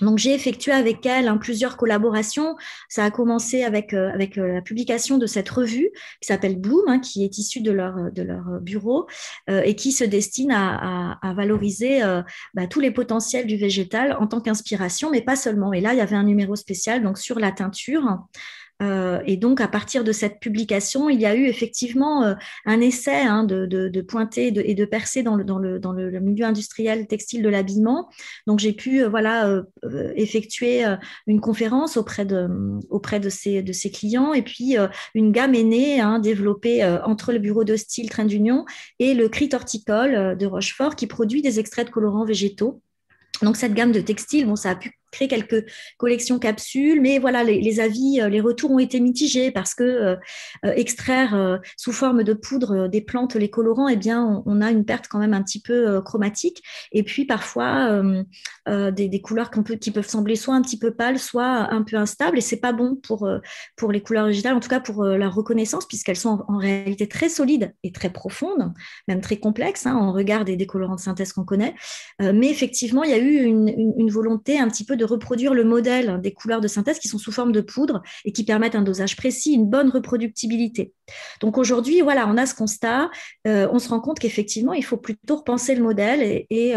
Donc, j'ai effectué avec elle plusieurs collaborations. Ça a commencé avec la publication de cette revue qui s'appelle Bloom, qui est issue de leur bureau et qui se destine à valoriser tous les potentiels du végétal en tant qu'inspiration, mais pas seulement. Et là, il y avait un numéro spécial donc, sur la teinture. Et donc, à partir de cette publication, il y a eu effectivement un essai de pointer et de percer dans le milieu industriel textile de l'habillement. Donc, j'ai pu effectuer une conférence auprès de ses clients. Et puis, une gamme est née, développée entre le bureau de style Trend Union et le CRIT Horticole de Rochefort, qui produit des extraits de colorants végétaux. Donc, cette gamme de textiles, ça a pu créé quelques collections capsules, mais voilà, les avis, les retours ont été mitigés parce que extraire sous forme de poudre des plantes, les colorants, eh bien, on a une perte quand même un petit peu chromatique. Et puis parfois, des couleurs qui peuvent sembler soit un petit peu pâles, soit un peu instables. Et c'est pas bon pour les couleurs végétales, en tout cas pour la reconnaissance, puisqu'elles sont en réalité très solides et très profondes, même très complexes, hein, en regard des colorants de synthèse qu'on connaît. Mais effectivement, il y a eu une volonté un petit peu de reproduire le modèle des couleurs de synthèse qui sont sous forme de poudre et qui permettent un dosage précis, une bonne reproductibilité. Donc aujourd'hui, voilà, on a ce constat, on se rend compte qu'effectivement, il faut plutôt repenser le modèle et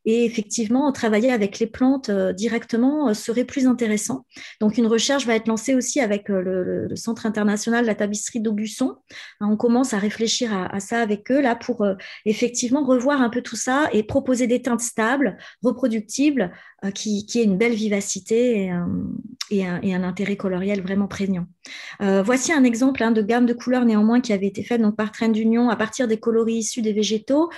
effectivement, travailler avec les plantes directement serait plus intéressant. Donc une recherche va être lancée aussi avec le Centre international de la tapisserie d'Aubusson. On commence à réfléchir à ça avec eux là pour effectivement revoir un peu tout ça et proposer des teintes stables, reproductibles, qui aient une belle vivacité et un intérêt coloriel vraiment prégnant. Voici un exemple de gamme de couleurs néanmoins qui avait été faite donc, par Trend Union à partir des coloris issus des végétaux,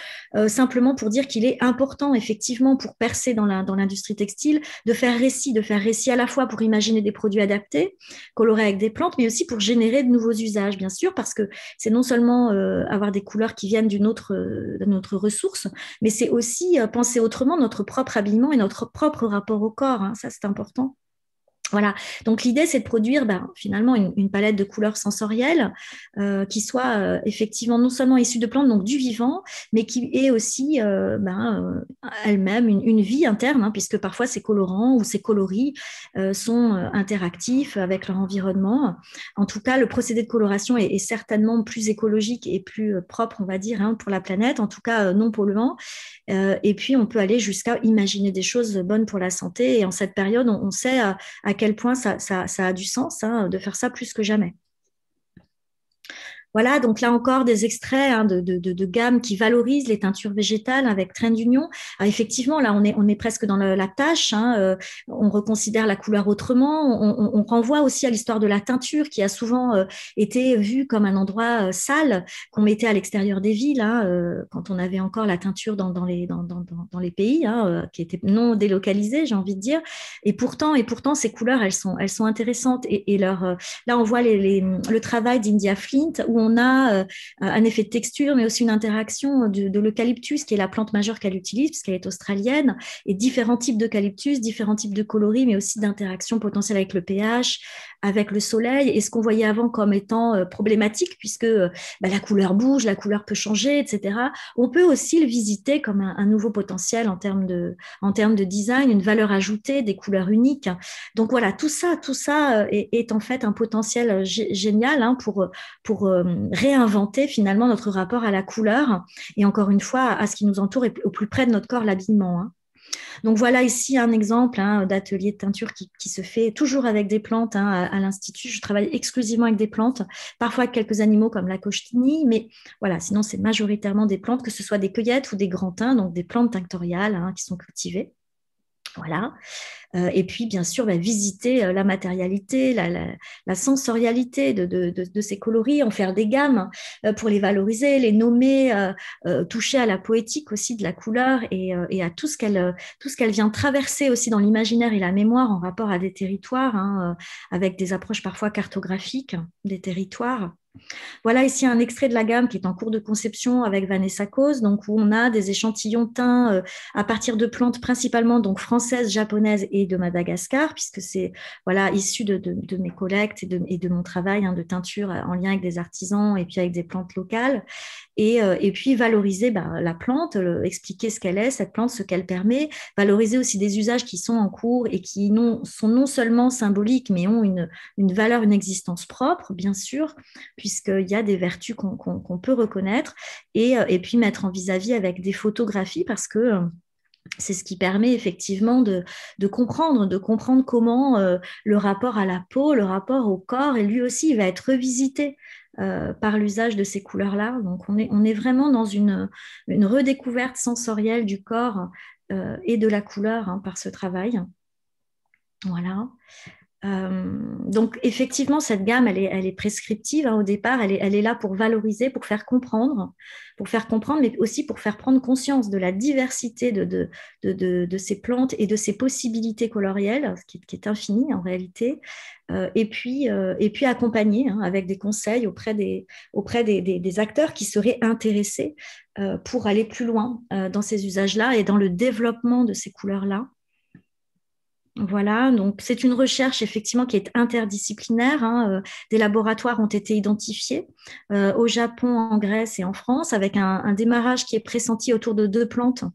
simplement pour dire qu'il est important effectivement pour percer dans l'industrie textile de faire récit à la fois pour imaginer des produits adaptés, colorés avec des plantes, mais aussi pour générer de nouveaux usages, bien sûr, parce que c'est non seulement avoir des couleurs qui viennent d'une autre ressource, mais c'est aussi penser autrement notre propre habillement et notre propre rapport au corps, hein, ça c'est important. Voilà, donc l'idée c'est de produire finalement une palette de couleurs sensorielles qui soit effectivement non seulement issue de plantes, donc du vivant, mais qui ait aussi elle-même une vie interne, hein, puisque parfois ces colorants ou ces coloris sont interactifs avec leur environnement. En tout cas, le procédé de coloration est certainement plus écologique et plus propre, on va dire, hein, pour la planète, en tout cas non polluant. Et puis on peut aller jusqu'à imaginer des choses bonnes pour la santé. Et en cette période, on sait à quel point ça a du sens hein, de faire ça plus que jamais. Voilà, donc là encore des extraits hein, de gammes qui valorisent les teintures végétales avec Trend Union. Alors, effectivement, là, on est presque dans la tâche. Hein, on reconsidère la couleur autrement. On renvoie aussi à l'histoire de la teinture qui a souvent été vue comme un endroit sale qu'on mettait à l'extérieur des villes hein, quand on avait encore la teinture dans les pays hein, qui étaient non délocalisés, j'ai envie de dire. Et pourtant, ces couleurs, elles sont intéressantes. Et là, on voit le travail d'India Flint où on a un effet de texture, mais aussi une interaction de l'eucalyptus, qui est la plante majeure qu'elle utilise, puisqu'elle est australienne, et différents types d'eucalyptus, différents types de coloris, mais aussi d'interactions potentielles avec le pH, avec le soleil, et ce qu'on voyait avant comme étant problématique, puisque la couleur bouge, la couleur peut changer, etc. On peut aussi le visiter comme un nouveau potentiel en termes de design, une valeur ajoutée, des couleurs uniques. Donc voilà, tout ça est en fait un potentiel génial hein, pour réinventer finalement notre rapport à la couleur et encore une fois à ce qui nous entoure et au plus près de notre corps, l'habillement. Hein. Donc voilà ici un exemple hein, d'atelier de teinture qui se fait toujours avec des plantes hein, à l'Institut. Je travaille exclusivement avec des plantes, parfois avec quelques animaux comme la cochenille, mais voilà, sinon c'est majoritairement des plantes, que ce soit des cueillettes ou des grands thym, donc des plantes tinctoriales hein, qui sont cultivées. Voilà. Et puis, bien sûr, visiter la matérialité, la sensorialité de ces coloris, en faire des gammes pour les valoriser, les nommer, toucher à la poétique aussi de la couleur et à tout ce qu'elle vient traverser aussi dans l'imaginaire et la mémoire en rapport à des territoires, hein, avec des approches parfois cartographiques des territoires. Voilà ici un extrait de la gamme qui est en cours de conception avec Vanessa Cause, donc où on a des échantillons teints à partir de plantes principalement donc françaises, japonaises et de Madagascar, puisque c'est voilà issu de mes collectes et de mon travail hein, de teinture en lien avec des artisans et puis avec des plantes locales. Et puis valoriser la plante, expliquer ce qu'elle est, cette plante, ce qu'elle permet, valoriser aussi des usages qui sont en cours et qui sont non seulement symboliques, mais ont une valeur, une existence propre, bien sûr, puisqu'il y a des vertus qu'on peut reconnaître, et puis mettre en vis-à-vis avec des photographies, parce que c'est ce qui permet effectivement de comprendre comment le rapport à la peau, le rapport au corps, et lui aussi, il va être revisité par l'usage de ces couleurs-là. Donc, on est vraiment dans une redécouverte sensorielle du corps et de la couleur hein, par ce travail. Voilà. Donc, effectivement, cette gamme, elle est prescriptive au départ. Elle est là pour valoriser, pour faire comprendre, mais aussi pour faire prendre conscience de la diversité de ces plantes et de ces possibilités colorielles, ce qui est infini en réalité. Et puis accompagner avec des conseils auprès des acteurs qui seraient intéressés pour aller plus loin dans ces usages-là et dans le développement de ces couleurs-là. Voilà, donc c'est une recherche effectivement qui est interdisciplinaire. Des laboratoires ont été identifiés au Japon, en Grèce et en France, avec un démarrage qui est pressenti autour de 2 plantes.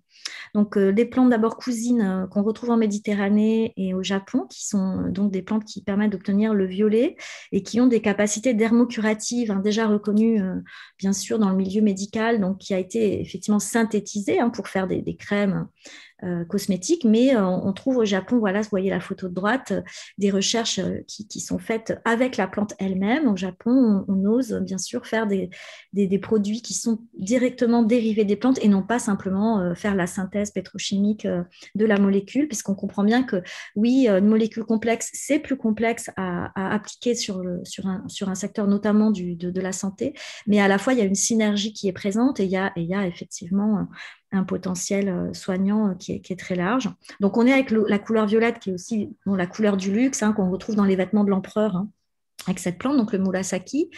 Donc, des plantes d'abord cousines qu'on retrouve en Méditerranée et au Japon, qui sont donc des plantes qui permettent d'obtenir le violet et qui ont des capacités dermocuratives déjà reconnues, bien sûr, dans le milieu médical, donc qui a été effectivement synthétisée pour faire des crèmes cosmétiques, mais on trouve au Japon, voilà, vous voyez la photo de droite, des recherches qui sont faites avec la plante elle-même. Au Japon, on ose bien sûr faire des produits qui sont directement dérivés des plantes et non pas simplement faire la synthèse pétrochimique de la molécule, puisqu'on comprend bien que oui, une molécule complexe, c'est plus complexe à appliquer sur un secteur notamment de la santé, mais à la fois, il y a une synergie qui est présente et il y a effectivement un potentiel soignant qui est très large. Donc, on est avec la couleur violette, qui est aussi la couleur du luxe, qu'on retrouve dans les vêtements de l'empereur, avec cette plante, donc le murasaki,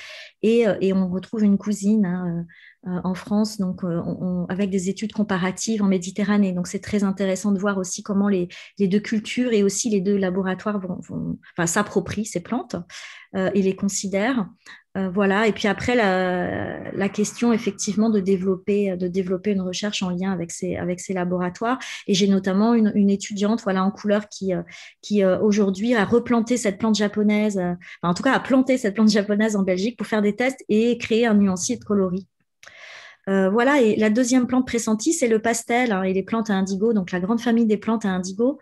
et on retrouve une cousine en France, donc avec des études comparatives en Méditerranée. Donc, c'est très intéressant de voir aussi comment les 2 cultures et aussi les 2 laboratoires vont s'approprient ces plantes et les considèrent. Voilà. Et puis après, la question effectivement de développer une recherche en lien avec ces laboratoires. Et j'ai notamment une étudiante en couleur qui aujourd'hui a replanté cette plante japonaise, en tout cas a planté cette plante japonaise en Belgique pour faire des tests et créer un nuancier de coloris. Voilà, et la deuxième plante pressentie, c'est le pastel et les plantes à indigo, donc la grande famille des plantes à indigo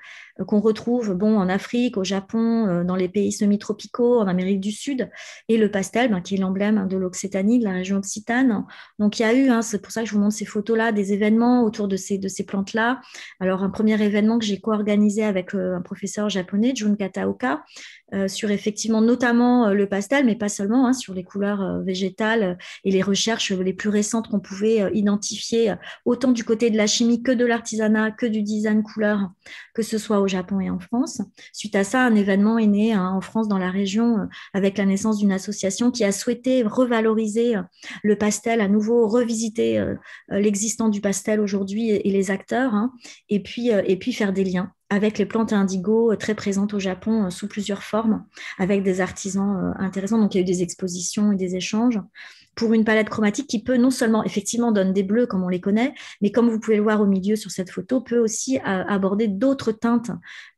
qu'on retrouve en Afrique, au Japon, dans les pays semi-tropicaux, en Amérique du Sud, et le pastel qui est l'emblème de l'Occitanie, de la région occitane. Donc il y a eu, c'est pour ça que je vous montre ces photos-là, des événements autour de ces plantes-là. Alors un premier événement que j'ai co-organisé avec un professeur japonais, Jun Kataoka, sur effectivement notamment le pastel, mais pas seulement, sur les couleurs végétales et les recherches les plus récentes qu'on pouvait identifier, autant du côté de la chimie que de l'artisanat, que du design couleur, que ce soit au Japon et en France. Suite à ça, un événement est né en France, dans la région, avec la naissance d'une association qui a souhaité revaloriser le pastel, à nouveau revisiter l'existant du pastel aujourd'hui et les acteurs, et puis faire des liens avec les plantes indigo très présentes au Japon sous plusieurs formes, avec des artisans intéressants. Donc, il y a eu des expositions et des échanges pour une palette chromatique qui peut non seulement, effectivement, donne des bleus comme on les connaît, mais comme vous pouvez le voir au milieu sur cette photo, peut aussi aborder d'autres teintes.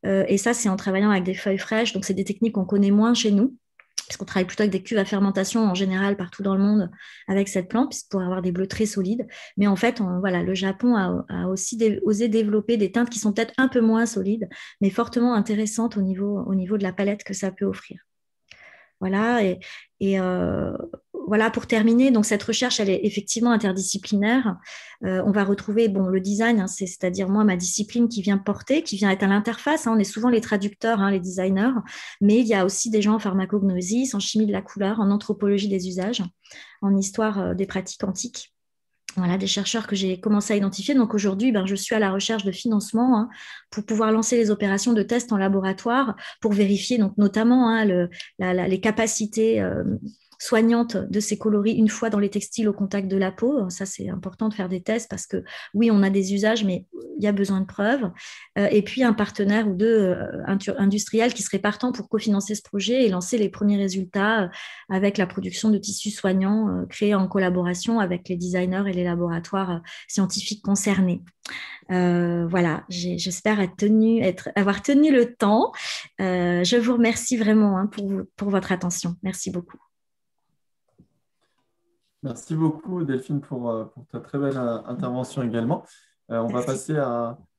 Et ça, c'est en travaillant avec des feuilles fraîches. Donc, c'est des techniques qu'on connaît moins chez nous, puisqu'on travaille plutôt avec des cuves à fermentation en général partout dans le monde avec cette plante, pour avoir des bleus très solides. Mais en fait, le Japon a aussi osé développer des teintes qui sont peut-être un peu moins solides, mais fortement intéressantes au niveau de la palette que ça peut offrir. Voilà, et voilà, pour terminer, donc cette recherche, elle est effectivement interdisciplinaire. On va retrouver le design, c'est-à-dire moi, ma discipline qui vient être à l'interface. On est souvent les traducteurs, les designers, mais il y a aussi des gens en pharmacognosie, en chimie de la couleur, en anthropologie des usages, en histoire des pratiques antiques. Voilà, des chercheurs que j'ai commencé à identifier. Donc aujourd'hui, je suis à la recherche de financement pour pouvoir lancer les opérations de tests en laboratoire pour vérifier donc notamment les capacités soignantes de ces coloris une fois dans les textiles au contact de la peau. Ça, c'est important de faire des tests parce que oui, on a des usages, mais il y a besoin de preuves. Et puis un partenaire ou 2 industriels qui seraient partants pour cofinancer ce projet et lancer les premiers résultats avec la production de tissus soignants créés en collaboration avec les designers et les laboratoires scientifiques concernés. Voilà, j'espère avoir tenu le temps. Je vous remercie vraiment pour votre attention. Merci beaucoup. Merci beaucoup, Delphine, pour ta très belle intervention également. On va passer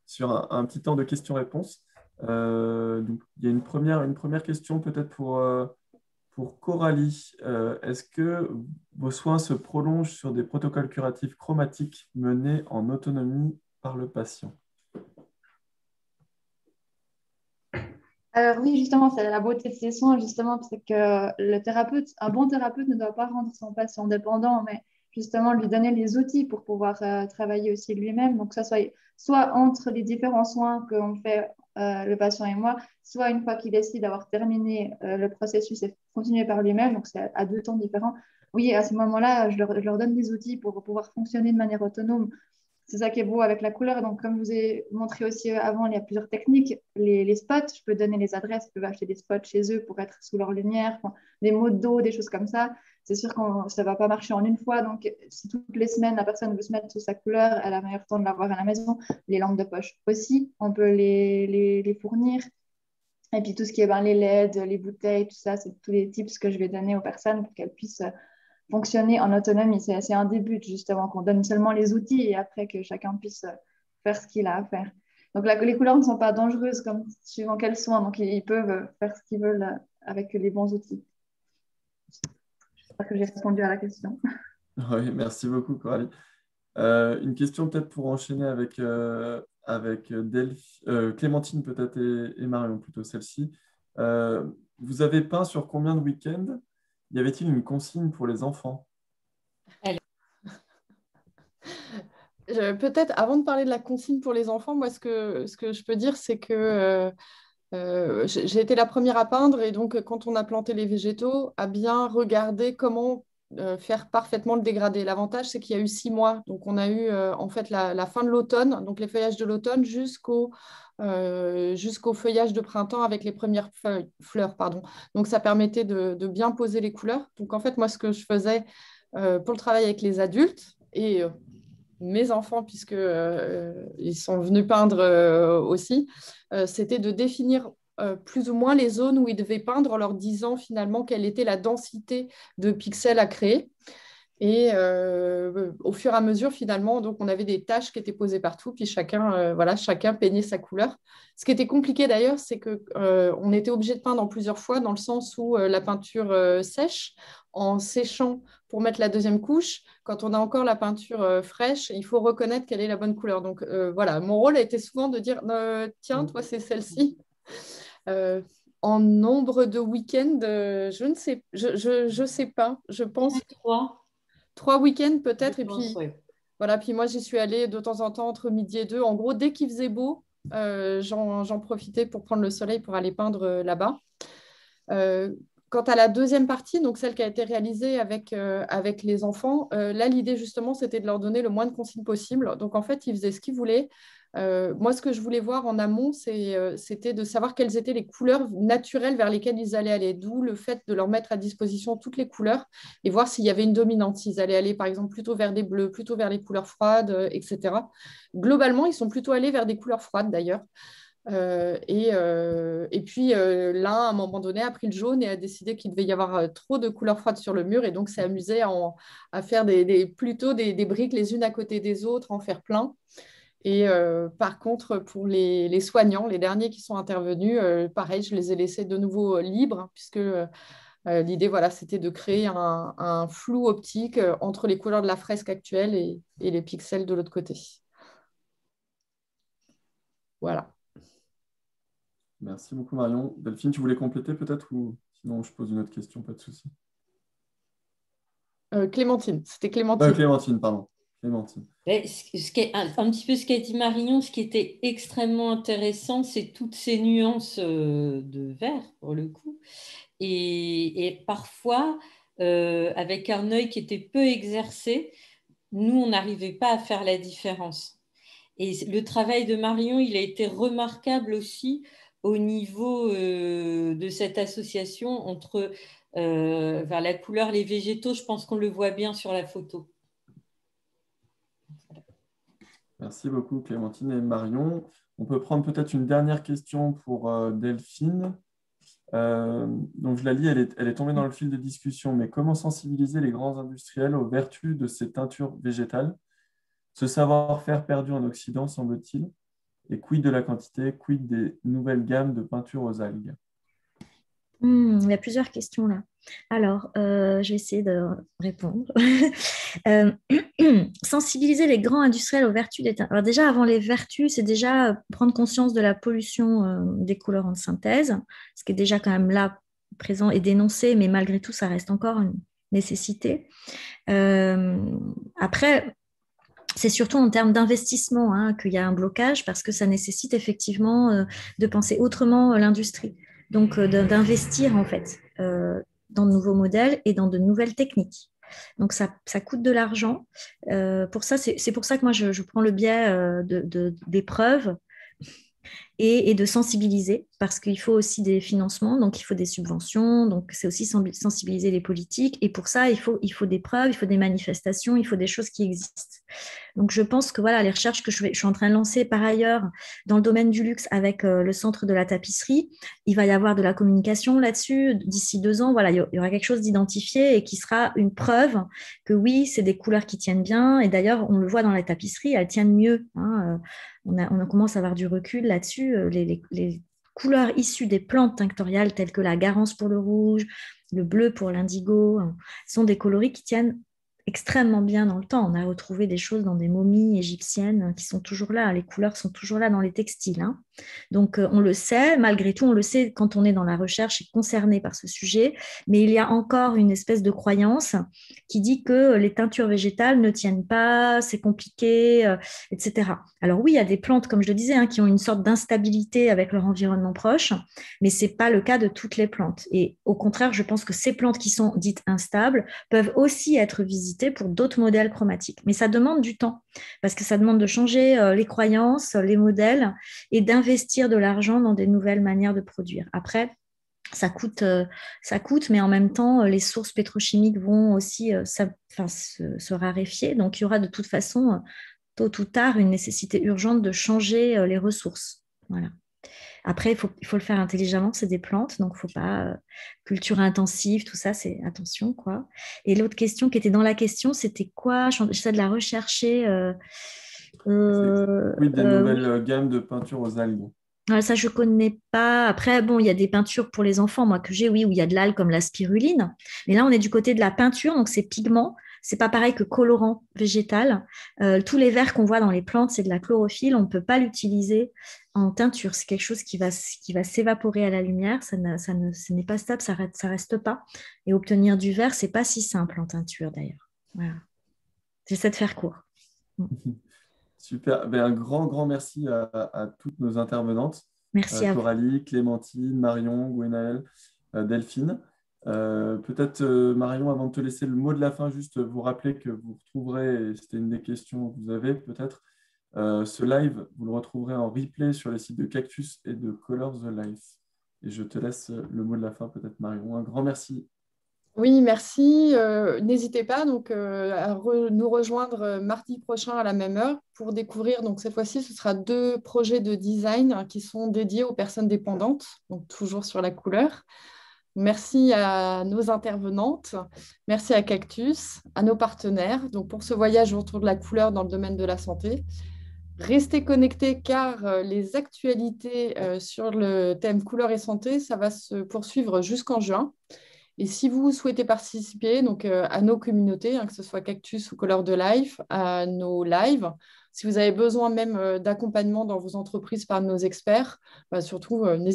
sur un petit temps de questions-réponses. Donc, il y a une première question peut-être pour Coralie. Est-ce que vos soins se prolongent sur des protocoles curatifs chromatiques menés en autonomie par le patient? Alors oui, justement, c'est la beauté de ces soins, justement, c'est que le thérapeute, un bon thérapeute ne doit pas rendre son patient dépendant, mais justement lui donner les outils pour pouvoir travailler aussi lui-même. Donc, ça soit entre les différents soins qu'on fait, le patient et moi, soit une fois qu'il décide d'avoir terminé le processus et continuer par lui-même, donc c'est à deux temps différents. Oui, à ce moment-là, je leur donne des outils pour pouvoir fonctionner de manière autonome. C'est ça qui est beau avec la couleur. Donc, comme je vous ai montré aussi avant, il y a plusieurs techniques. Les spots, je peux donner les adresses, je peux acheter des spots chez eux pour être sous leur lumière, enfin, des mots de dos, des choses comme ça. C'est sûr que ça ne va pas marcher en une fois. Donc, si toutes les semaines, la personne veut se mettre sous sa couleur, elle a meilleur temps de l'avoir à la maison. Les lampes de poche aussi, on peut les fournir. Et puis, tout ce qui est les LED, les bouteilles, tout ça, c'est tous les tips que je vais donner aux personnes pour qu'elles puissent fonctionner en autonomie. C'est un début, justement, qu'on donne seulement les outils et après que chacun puisse faire ce qu'il a à faire. Donc, les couleurs ne sont pas dangereuses comme suivant quelles sont. Donc, ils peuvent faire ce qu'ils veulent avec les bons outils. J'espère que j'ai répondu à la question. Oui, merci beaucoup, Coralie. Une question peut-être pour enchaîner avec Clémentine peut-être et Marion, plutôt celle-ci. Vous avez peint sur combien de week-ends? Y avait-il une consigne pour les enfants? Peut-être avant de parler de la consigne pour les enfants, moi, ce que je peux dire, c'est que j'ai été la première à peindre et donc quand on a planté les végétaux, à bien regarder comment faire parfaitement le dégradé. L'avantage, c'est qu'il y a eu 6 mois. Donc on a eu en fait la fin de l'automne, donc les feuillages de l'automne jusqu'au feuillage de printemps avec les premières fleurs. Pardon. Donc ça permettait de bien poser les couleurs. Donc en fait, moi, ce que je faisais pour le travail avec les adultes et mes enfants, puisque ils sont venus peindre aussi, c'était de définir plus ou moins les zones où ils devaient peindre en leur disant finalement quelle était la densité de pixels à créer. Et au fur et à mesure, finalement, donc on avait des tâches qui étaient posées partout, puis chacun peignait sa couleur. Ce qui était compliqué d'ailleurs, c'est que on était obligé de peindre en plusieurs fois, dans le sens où la peinture sèche, en séchant pour mettre la deuxième couche. Quand on a encore la peinture fraîche, il faut reconnaître quelle est la bonne couleur. Donc voilà, mon rôle a été souvent de dire tiens, toi, c'est celle-ci. Euh, En nombre de week-ends, je ne sais, je sais pas. Je pense 3, 3 week-ends je peut-être. Et pense, puis, ouais. voilà, puis moi, j'y suis allée de temps en temps entre midi et 2. En gros, dès qu'il faisait beau, j'en profitais pour prendre le soleil pour aller peindre là-bas. Euh, Quant à la deuxième partie, donc celle qui a été réalisée avec les enfants, là, l'idée justement, c'était de leur donner le moins de consignes possible. Donc, en fait, ils faisaient ce qu'ils voulaient. Moi, ce que je voulais voir en amont, c'était de savoir quelles étaient les couleurs naturelles vers lesquelles ils allaient aller, d'où le fait de leur mettre à disposition toutes les couleurs et voir s'il y avait une dominante, s'ils allaient aller, par exemple, plutôt vers des bleus, plutôt vers les couleurs froides, etc. Globalement, ils sont plutôt allés vers des couleurs froides, d'ailleurs. Et puis l'un, à un moment donné, a pris le jaune et a décidé qu'il devait y avoir trop de couleurs froides sur le mur et donc s'est amusé à faire plutôt des briques les unes à côté des autres, en faire plein. Et par contre, pour les soignants, les derniers qui sont intervenus, pareil, je les ai laissés de nouveau libres, hein, puisque l'idée, voilà, c'était de créer un flou optique entre les couleurs de la fresque actuelle et les pixels de l'autre côté. Voilà. Merci beaucoup, Marion. Delphine, tu voulais compléter peut-être ou sinon je pose une autre question, pas de souci. Clémentine, c'était Clémentine. Clémentine, pardon. Clémentine. Un petit peu ce qu'a dit Marion, ce qui était extrêmement intéressant, c'est toutes ces nuances de vert, pour le coup. Et parfois, avec un œil qui était peu exercé, nous, on n'arrivait pas à faire la différence. Et le travail de Marion, il a été remarquable aussi au niveau de cette association entre vers la couleur, les végétaux. Je pense qu'on le voit bien sur la photo. Merci beaucoup, Clémentine et Marion. On peut prendre peut-être une dernière question pour Delphine. Donc, je la lis, elle est tombée dans le fil de discussion, mais comment sensibiliser les grands industriels aux vertus de ces teintures végétales? Ce savoir-faire perdu en Occident, semble-t-il. Et quid de la quantité, quid des nouvelles gammes de peinture aux algues? Il y a plusieurs questions là. Alors, je vais essayer de répondre. Sensibiliser les grands industriels aux vertus des teintes. Alors déjà, avant les vertus, c'est déjà prendre conscience de la pollution des colorantes de synthèse, ce qui est déjà quand même là présent et dénoncé, mais malgré tout, ça reste encore une nécessité. Après, c'est surtout en termes d'investissement qu'il y a un blocage parce que ça nécessite effectivement de penser autrement l'industrie. Donc, d'investir en fait dans de nouveaux modèles et dans de nouvelles techniques. Donc, ça coûte de l'argent. Pour ça, c'est pour ça que moi, je prends le biais d'épreuves et de sensibiliser, parce qu'il faut aussi des financements, donc il faut des subventions, donc c'est aussi sensibiliser les politiques, et pour ça, il faut des preuves, il faut des manifestations, il faut des choses qui existent. Donc je pense que voilà, les recherches que je suis en train de lancer par ailleurs dans le domaine du luxe avec le centre de la tapisserie, il va y avoir de la communication là-dessus, d'ici 2 ans, voilà, il y aura quelque chose d'identifié et qui sera une preuve que oui, c'est des couleurs qui tiennent bien, et d'ailleurs, on le voit dans la tapisserie, elles tiennent mieux, on commence à avoir du recul là-dessus. Les couleurs issues des plantes tinctoriales telles que la garance pour le rouge, le bleu pour l'indigo, sont des coloris qui tiennent extrêmement bien dans le temps. On a retrouvé des choses dans des momies égyptiennes qui sont toujours là. Les couleurs sont toujours là dans les textiles. Donc, on le sait, malgré tout, on le sait quand on est dans la recherche et concerné par ce sujet, mais il y a encore une espèce de croyance qui dit que les teintures végétales ne tiennent pas, c'est compliqué, etc. Alors oui, il y a des plantes, comme je le disais, qui ont une sorte d'instabilité avec leur environnement proche, mais ce n'est pas le cas de toutes les plantes. Et au contraire, je pense que ces plantes qui sont dites instables peuvent aussi être visitées pour d'autres modèles chromatiques. Mais ça demande du temps, parce que ça demande de changer les croyances, les modèles, et d'investir de l'argent dans des nouvelles manières de produire. Après, ça coûte, mais en même temps, les sources pétrochimiques vont aussi se raréfier. Donc, il y aura de toute façon, tôt ou tard, une nécessité urgente de changer les ressources. Voilà. Après, il faut le faire intelligemment, c'est des plantes, donc il ne faut pas culture intensive, tout ça, c'est attention, quoi. Et l'autre question qui était dans la question, c'était quoi? J'essaie de la rechercher. Oui, des nouvelles gammes de peinture aux algues. Ça, je ne connais pas. Après, bon, il y a des peintures pour les enfants, moi, que j'ai, oui, où il y a de l'algue comme la spiruline. Mais là, on est du côté de la peinture, donc c'est pigment. C'est pas pareil que colorant végétal. Tous les verts qu'on voit dans les plantes, c'est de la chlorophylle. On ne peut pas l'utiliser en teinture. C'est quelque chose qui va s'évaporer à la lumière. Ce n'est pas stable, ça reste pas. Et obtenir du vert, c'est pas si simple en teinture, d'ailleurs. Voilà. J'essaie de faire court. Super. Un grand merci à toutes nos intervenantes. Merci à vous. Coralie, Clémentine, Marion, Gwenaëlle, Delphine. Peut-être, Marion, avant de te laisser le mot de la fin, juste vous rappeler que vous retrouverez, et c'était une des questions que vous avez peut-être, ce live, vous le retrouverez en replay sur les sites de Cactus et de Color the Life. Et je te laisse le mot de la fin, peut-être, Marion. Un grand merci. Oui, merci. N'hésitez pas donc, à nous rejoindre mardi prochain à la même heure pour découvrir, donc cette fois-ci, ce sera 2 projets de design qui sont dédiés aux personnes dépendantes, donc toujours sur la couleur. Merci à nos intervenantes, merci à Cactus, à nos partenaires donc, pour ce voyage autour de la couleur dans le domaine de la santé. Restez connectés car les actualités sur le thème couleur et santé, ça va se poursuivre jusqu'en juin. Et si vous souhaitez participer donc, à nos communautés, que ce soit Cactus ou Color de Life, à nos lives, si vous avez besoin même d'accompagnement dans vos entreprises par nos experts, surtout n'hésitez